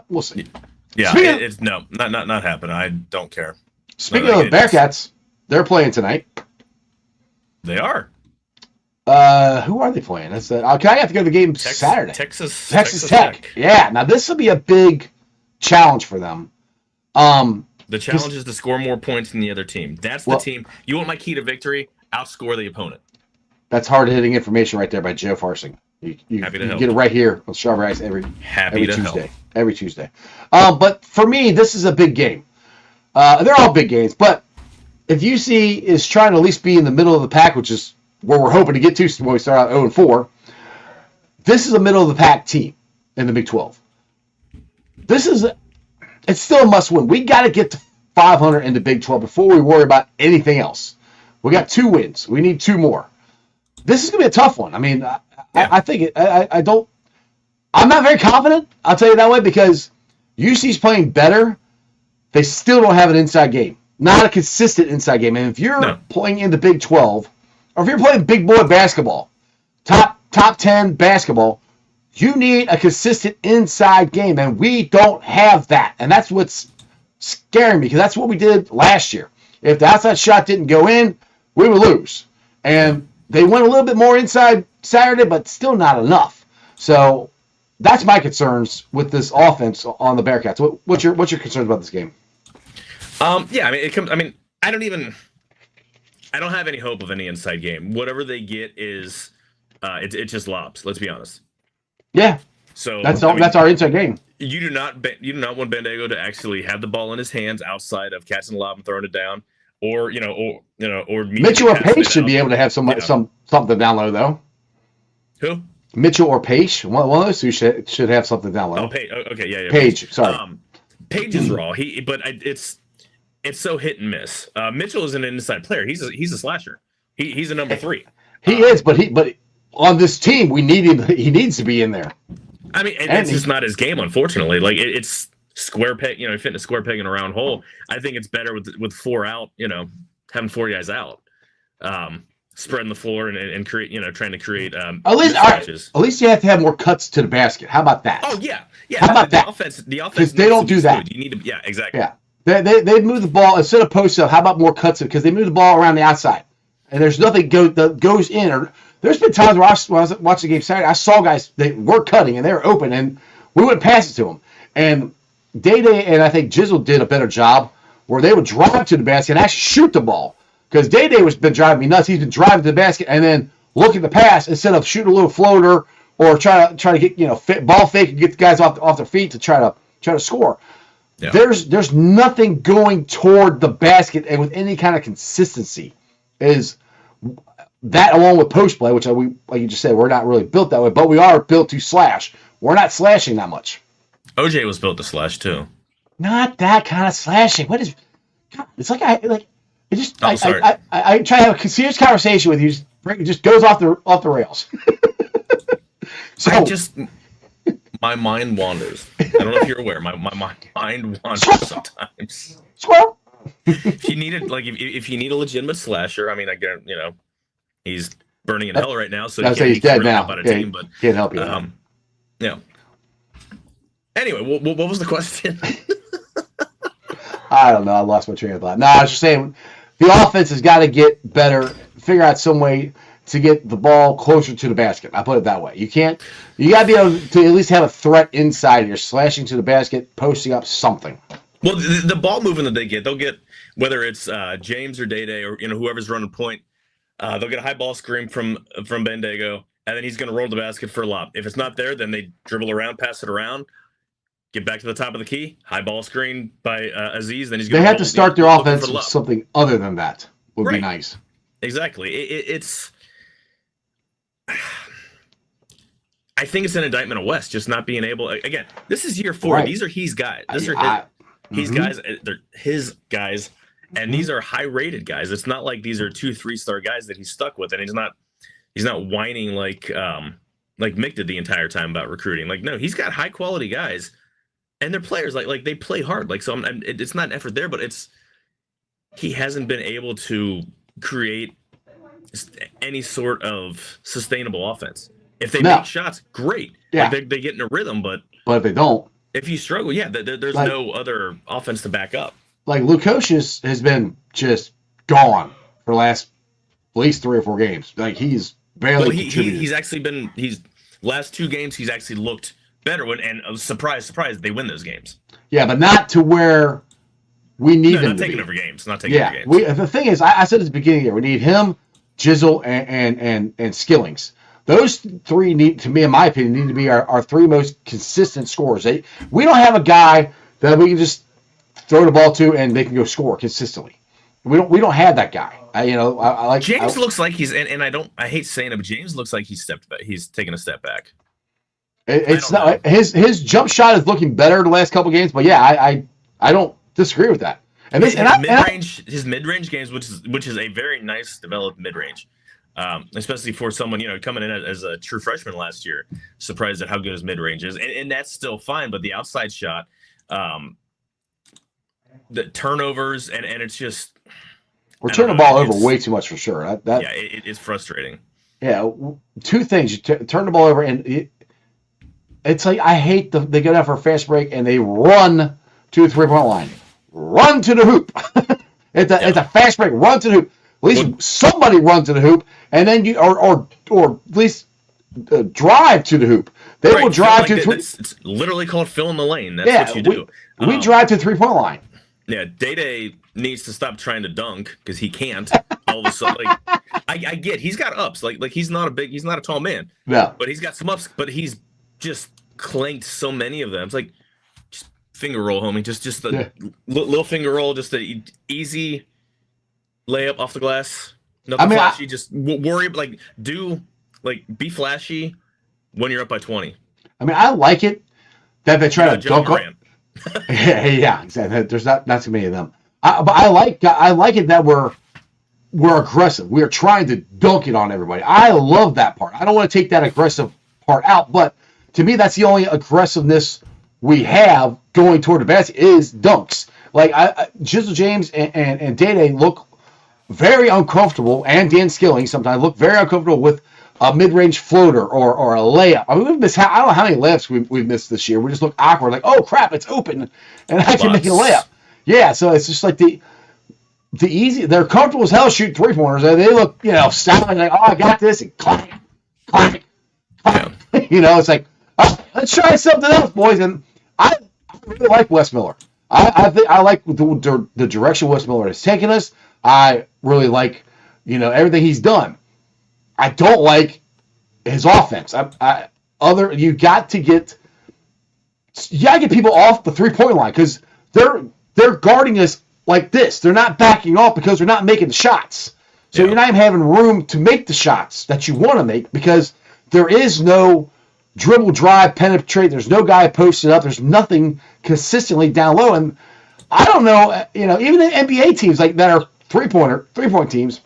We'll see. Yeah, it's not happening. I don't care. Speaking of the Bearcats, they're playing tonight. They are. Who are they playing? I have to go to the game Saturday. Texas Tech. Yeah. Now this will be a big challenge for them. The challenge is to score more points than the other team. That's the team. You want my key to victory? Outscore the opponent. That's hard-hitting information right there by Joe Farsing. You get it right here on Strawberry Ice every Tuesday. Every Tuesday. But for me, this is a big game. They're all big games, but if UC is trying to at least be in the middle of the pack, which is where we're hoping to get to when we start out 0-4, this is a middle of the pack team in the Big 12. It's still a must-win. We got to get to 500 in the Big 12 before we worry about anything else. We got 2 wins. We need 2 more. This is going to be a tough one. I mean, I think I'm not very confident, I'll tell you that way, because UC's playing better. They still don't have an inside game. Not a consistent inside game. And if you're playing in the Big 12, or if you're playing big boy basketball, top 10 basketball, You need a consistent inside game, and we don't have that. And that's what's scaring me, because that's what we did last year. If the outside shot didn't go in, we would lose. And they went a little bit more inside Saturday, but still not enough. So that's my concerns with this offense on the Bearcats. What's your concerns about this game? Yeah, I mean, it comes. I mean, I don't have any hope of any inside game. Whatever they get is, it's just lobs. Let's be honest. Yeah. So that's our inside game. You do not want Bandego to actually have the ball in his hands outside of catching the lob and throwing it down, or Mitchell or Pace should be able to have something down low though. Who? Mitchell or Pace, one of those two should have something down low. Oh, Page. Okay, yeah. Page. Sorry. Page is raw. It's so hit and miss. Mitchell is an inside player. He's a slasher. He's a number 3. He is, but on this team, we need him. He needs to be in there. I mean, it's just not his game, unfortunately. Like it's square peg, fitting a square peg in a round hole. I think it's better with 4 out. Having 4 guys out, spreading the floor and create, trying to create. At least you have to have more cuts to the basket. How about that? Oh yeah. How about that? The offense, because they don't do that. You need to, yeah, exactly. Yeah, they move the ball instead of post up. How about more cuts? Because they move the ball around the outside, and there's nothing that goes in. Or there's been times where when I was watching the game Saturday, I saw guys, they were cutting and they were open, and we would pass it to them. And Day and I think Jizzle did a better job where they would drive to the basket and actually shoot the ball. Because Day was been driving me nuts. He's been driving to the basket and then look at the pass instead of shooting a little floater or try to get ball fake and get the guys off their feet to try to score. Yeah. There's nothing going toward the basket and with any kind of consistency. Is that along with post play, which like you just said, we're not really built that way, but we are built to slash. We're not slashing that much. OJ was built to slash too. Not that kind of slashing. What is? God, it's like it just. Oh, sorry. I try to have a serious conversation with you. It just goes off the rails. So my mind wanders. I don't know if you're aware. My mind wanders sometimes. Squirrel. If you need a legitimate slasher, I mean, I get he's burning in hell right now, so he's dead now. About a team, but can't help you. Yeah. Anyway, what was the question? I don't know. I lost my train of thought. No, I was just saying the offense has got to get better. Figure out some way to get the ball closer to the basket. I put it that way. You got to be able to at least have a threat inside. You're slashing to the basket, posting up something. Well, the ball movement that they'll get, whether it's James or Day or whoever's running point, they'll get a high ball screen from Bandego, and then he's going to roll the basket for a lob. If it's not there, then they dribble around, pass it around, get back to the top of the key, high ball screen by Aziz. Then they have to start their offense with something other than that. Would be nice. Exactly. It's. I think it's an indictment of West just not being able. Again, this is year 4. Right. These are his guys. These are his guys. They're his guys, and these are high-rated guys. It's not like these are 2-3-star guys that he's stuck with, and he's not whining like Mick did the entire time about recruiting. Like, no, he's got high-quality guys, and they're players. Like they play hard. Like, so it's not an effort there, but he hasn't been able to create any sort of sustainable offense. If they make shots, great. Yeah. Like they get in a rhythm, but if they don't, if you struggle, there's no other offense to back up. Like Lukosius has been just gone for the last at least 3 or 4 games. Like he's barely contributed. He's actually been last 2 games he's actually looked better and surprise they win those games. Yeah, but not to where we need them. Not taking over games. Not taking over games. The thing is, I said at the beginning here, we need him, Jizzle, and Skillings. Those 3 need, to me, in my opinion, need to be our 3 most consistent scorers. We don't have a guy that we can just throw the ball to and they can go score consistently. We don't have that guy. I like James looks like he's and I hate saying it, but James looks like he's stepped back. He's taken a step back. It's not his jump shot is looking better the last couple games, but yeah, I don't disagree with that. And his mid-range games, which is a very nice developed mid-range. Especially for someone, coming in as a true freshman last year, surprised at how good his mid-range is. And that's still fine, but the outside shot, the turnovers, and it's just... We're turning the ball over way too much for sure. It is frustrating. Yeah, 2 things. You turn the ball over, and it's like I hate they go down for a fast break and they run to the 3-point line, run to the hoop. It's a fast break, run to the hoop. At least somebody run to the hoop, and then or at least drive to the hoop. They will drive to it's literally called fill in the lane. That's what you do. We drive to the 3-point line. Yeah, Day needs to stop trying to dunk because he can't. All of a sudden, like I get he's got ups. Like he's not a tall man. Yeah, but he's got some ups. But he's just clanked so many of them. It's like just finger roll, homie. Just a little finger roll. Just an easy layup off the glass. Nothing flashy. Just worry. Be flashy when you're up by 20. I mean, I like it that they try to dunk. Yeah, exactly. There's not too many of them. But I like it that we're aggressive. We're trying to dunk it on everybody. I love that part. I don't want to take that aggressive part out, but to me, that's the only aggressiveness we have going toward the basket is dunks. Like Jizzle James and Day look very uncomfortable, and Dan Skilling sometimes look very uncomfortable with a mid-range floater or a layup. I mean, we've missed. I don't know how many layups we've missed this year. We just look awkward, like, oh crap, it's open, and I can make a layup. Yeah, so it's just like the easy. They're comfortable as hell shooting 3-pointers. They look, sounding like, oh, I got this, and clack, clack, clack. Yeah. It's like, oh, let's try something else, boys. And I really like Wes Miller. I think I like the direction Wes Miller has taken us. I really like, everything he's done. I don't like his offense. You got to get people off the 3-point line because they're guarding us like this. They're not backing off because they're not making the shots. So you're not even having room to make the shots that you want to make because there is no dribble, drive, penetrate. There's no guy posted up. There's nothing consistently down low. And I don't know, even the NBA teams like that are 3-point teams,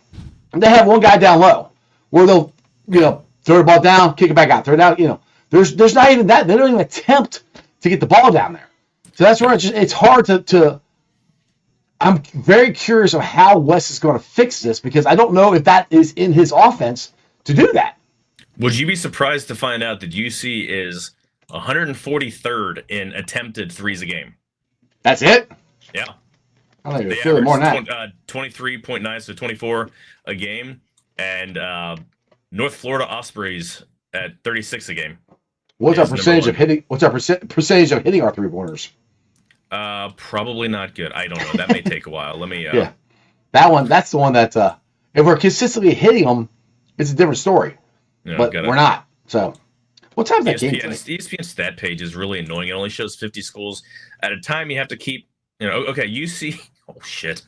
they have one guy down low where they'll, throw the ball down, kick it back out, throw it out. There's not even that. They don't even attempt to get the ball down there. So that's where it's hard to. I'm very curious of how Wes is going to fix this because I don't know if that is in his offense to do that. Would you be surprised to find out that UC is 143rd in attempted threes a game? That's it? Yeah. I think it's really more than that. 23.9 to 24 a game, and North Florida Ospreys at 36 a game. What's our percentage of hitting? What's our percentage of hitting our 3-pointers? Probably not good. I don't know. That may take a while. Let me. Yeah, that's the one that if we're consistently hitting them, it's a different story. Yeah, but we're not. So, what time is that game? ESPN stat page is really annoying. It only shows 50 schools at a time. You have to keep. Okay, UC. Oh shit.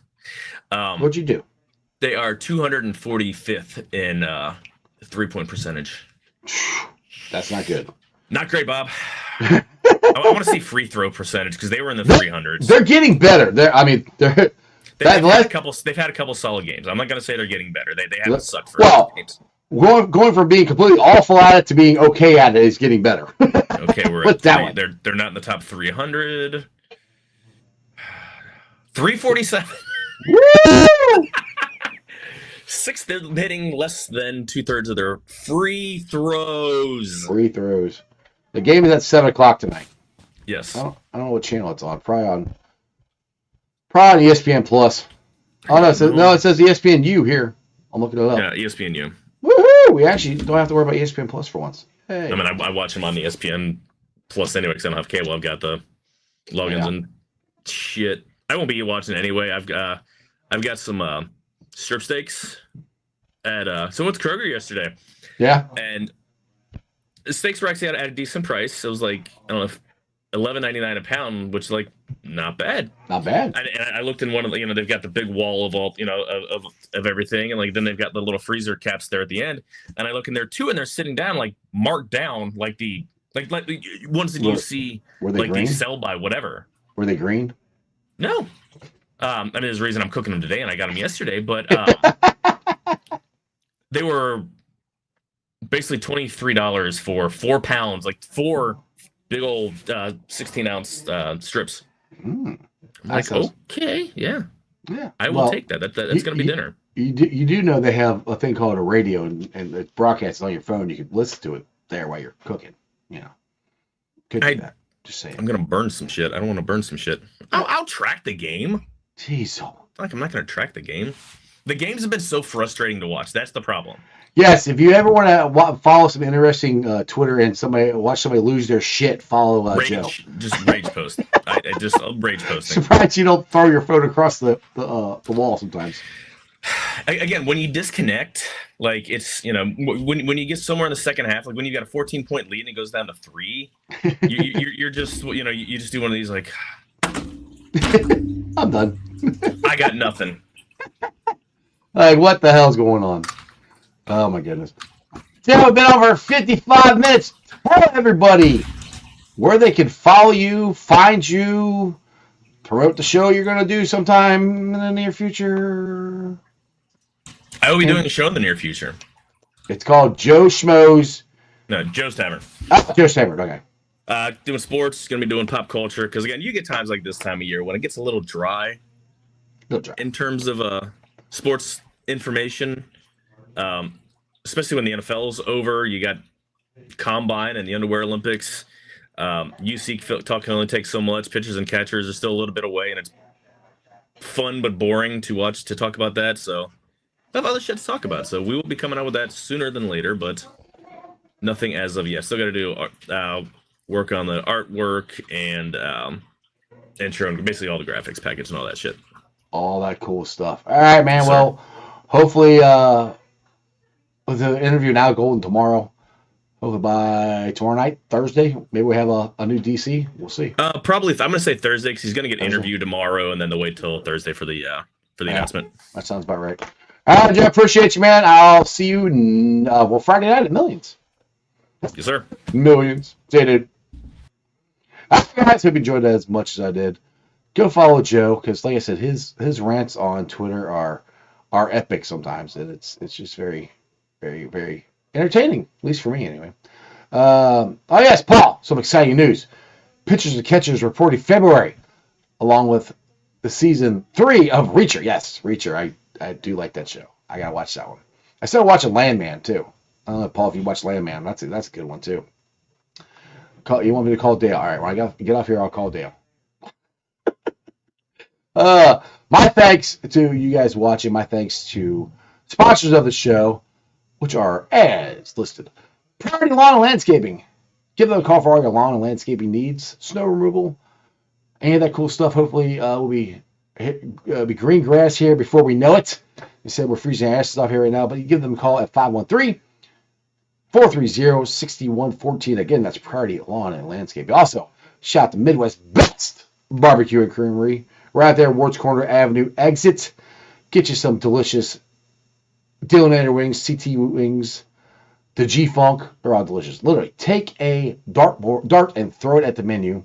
What'd you do? They are 245th in 3-point percentage. That's not good. Not great, Bob. I want to see free throw percentage because they were in the 300s. They're getting better. They've had a couple solid games. I'm not going to say they're getting better. They haven't sucked for games. Going from being completely awful at it to being okay at it is getting better. Okay, we're at they're not in the top 300. 347. Woo! Sixth, they're hitting less than 2/3 of their free throws. The game is at 7:00 tonight. Yes. I don't know what channel it's on. Probably on ESPN Plus. Oh no, it says ESPNU here. I'm looking it up. Yeah, ESPNU. Woohoo! We actually don't have to worry about ESPN Plus for once. Hey. I mean, I watch them on the ESPN Plus anyway because I don't have cable. I've got the logins and shit. I won't be watching anyway. I've got some strip steaks at so went to Kroger yesterday. Yeah. And the steaks were actually at a decent price. It was like, I don't know, $11.99 a pound, which is like not bad. Not bad. And I looked in one of the, they've got the big wall of all, of everything, and like then they've got the little freezer caps there at the end. And I look in there too, and they're sitting down like marked down like the ones that you see like green? They sell by whatever. Were they green? No. I mean, there's a reason I'm cooking them today, and I got them yesterday, but they were basically $23 for 4 pounds, like 4 big old 16-ounce strips. I'm like, okay, yeah, I will take that. That's going to be dinner. You do know they have a thing called a radio, and it broadcasts on your phone. You can listen to it there while you're cooking. Could do that. Just saying. I'm gonna burn some shit. I don't want to burn some shit. I'll track the game. Jeez. Like, I'm not gonna track the game. The games have been so frustrating to watch. That's the problem. Yes, if you ever want to follow some interesting Twitter and watch somebody lose their shit, follow Joe. Just rage post. I'm rage posting. Surprised you don't throw your phone across the wall sometimes. Again, when you disconnect, like it's when you get somewhere in the second half, like when you got a 14-point lead and it goes down to 3, you're just you just do one of these like I'm done. I got nothing. Like what the hell's going on? Oh my goodness. So we've been over 55 minutes. Tell everybody where they can follow you, find you, promote the show you're going to do sometime in the near future. I will be doing a show in the near future. It's called Joe Schmo's. No, Joe's Tavern. Joe's Tavern, okay. Doing sports, going to be doing pop culture. Because again, you get times like this time of year when it gets a little dry. In terms of sports information. Especially when the NFL's over, you got Combine and the Underwear Olympics. UC talk can only take so much. Pitchers and catchers are still a little bit away, and it's fun but boring to watch to talk about that. So I have other shit to talk about. So we will be coming out with that sooner than later, but nothing as of yet. Still got to do work on the artwork and intro and basically all the graphics package and all that shit. All that cool stuff. All right, man. Yes, well, hopefully. With the interview now golden tomorrow, hopefully by tomorrow night, Thursday, maybe we have a new DC. We'll see. Probably I'm gonna say Thursday because he's gonna get interviewed tomorrow, and then they'll wait till Thursday for the announcement. That sounds about right. All right, Jeff, appreciate you, man. I'll see you Friday night at Millions. Yes, sir. Millions. See you, dude. All right, guys, hope you enjoyed that as much as I did. Go follow Joe because, like I said, his rants on Twitter are epic sometimes, and it's just very, very, very entertaining, at least for me anyway. Oh, yes, Paul, some exciting news. Pitchers and Catchers reporting February, along with the season 3 of Reacher. Yes, Reacher. I do like that show. I got to watch that one. I started watching Landman, too. I don't know, Paul, if you watch Landman. That's a good one, too. You want me to call Dale? All right, when I get off here, I'll call Dale. My thanks to you guys watching. My thanks to sponsors of the show, which are as listed. Priority Lawn and Landscaping. Give them a call for all your lawn and landscaping needs. Snow removal. Any of that cool stuff. Hopefully will be green grass here before we know it. They said we're freezing our asses off here right now, but you give them a call at 513-430-6114. Again, that's Priority Lawn and Landscaping. Also, shout out to Midwest Best Barbecue and Creamery. Right there, Wards Corner Avenue exit. Get you some delicious Dillinator wings, CT wings, the G-Funk. They're all delicious. Literally, take a dart and throw it at the menu,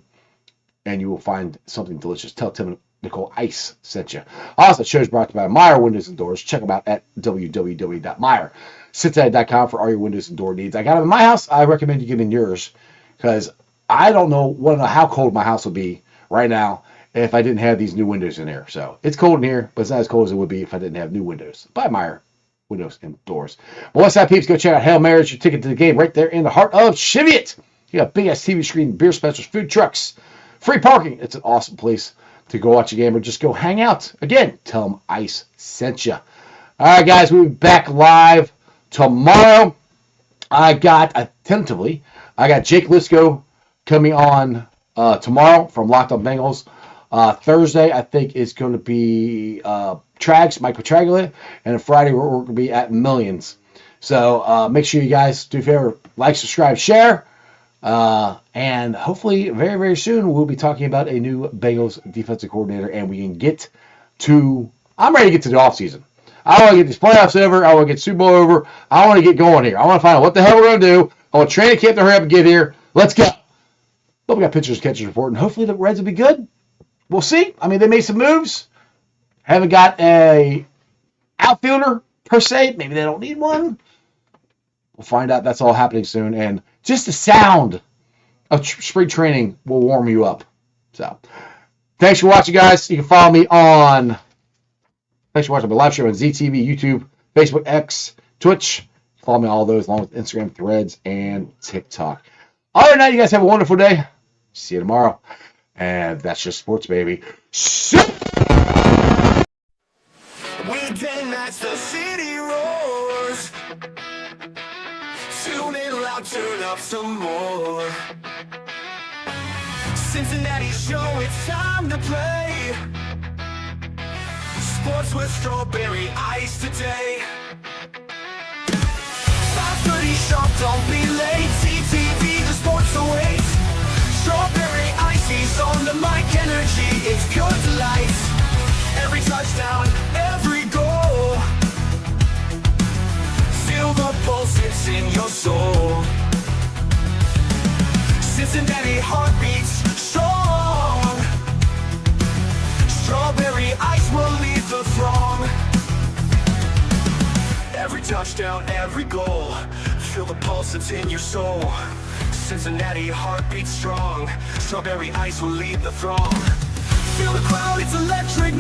and you will find something delicious. Tell Tim and Nicole Ice sent you. Also, the show is brought to you by Meyer Windows and Doors. Check them out at www.meyercincinnati.com for all your windows and door needs. I got them in my house. I recommend you get in yours because I don't know how cold my house would be right now if I didn't have these new windows in here. So it's cold in here, but it's not as cold as it would be if I didn't have new windows. By Meyer Windows and Doors. Well, what's up, peeps? Go check out Hail Mary's, your ticket to the game right there in the heart of Cheviot. You got big ass TV screen, beer specials, food trucks, free parking. It's an awesome place to go watch a game or just go hang out. Again, tell them Ice sent you. All right, guys, we'll be back live tomorrow. I got Jake Lisco coming on tomorrow from Locked On Bengals. Thursday, I think, is going to be Trags, Mike Petraglia, and on Friday, we're going to be at Millions. So make sure you guys do a favor, like, subscribe, share, and hopefully very, very soon we'll be talking about a new Bengals defensive coordinator, and we can get to – I'm ready to get to the offseason. I want to get these playoffs over. I want to get Super Bowl over. I want to get going here. I want to find out what the hell we're going to do. I want training camp to hurry up and get here. Let's go. But we got pitchers and catchers reporting. Hopefully the Reds will be good. We'll see. I mean, they made some moves. Haven't got a outfielder per se. Maybe they don't need one. We'll find out. That's all happening soon. And just the sound of spring training will warm you up. So, thanks for watching, guys. You can follow me on. Thanks for watching my live show on ZTV, YouTube, Facebook, X, Twitch. Follow me on all those, along with Instagram, Threads, and TikTok. Other than that, you guys have a wonderful day. See you tomorrow. And that's just sports, baby. Weekday nights, the city roars. Tune in loud, turn up some more. Cincinnati show, it's time to play. Sports with strawberry ice today. 5:30 sharp, don't be late. CTV, the sports awaits. Strawberry icy's on the mic, energy, it's pure delight. Every touchdown, every goal. Feel the pulse, it's in your soul. Cincinnati heartbeats strong. Strawberry ice will lead the throng. Every touchdown, every goal. Feel the pulse, it's in your soul. Cincinnati heartbeats strong. Strawberry ice will lead the throng. Feel the crowd, it's electric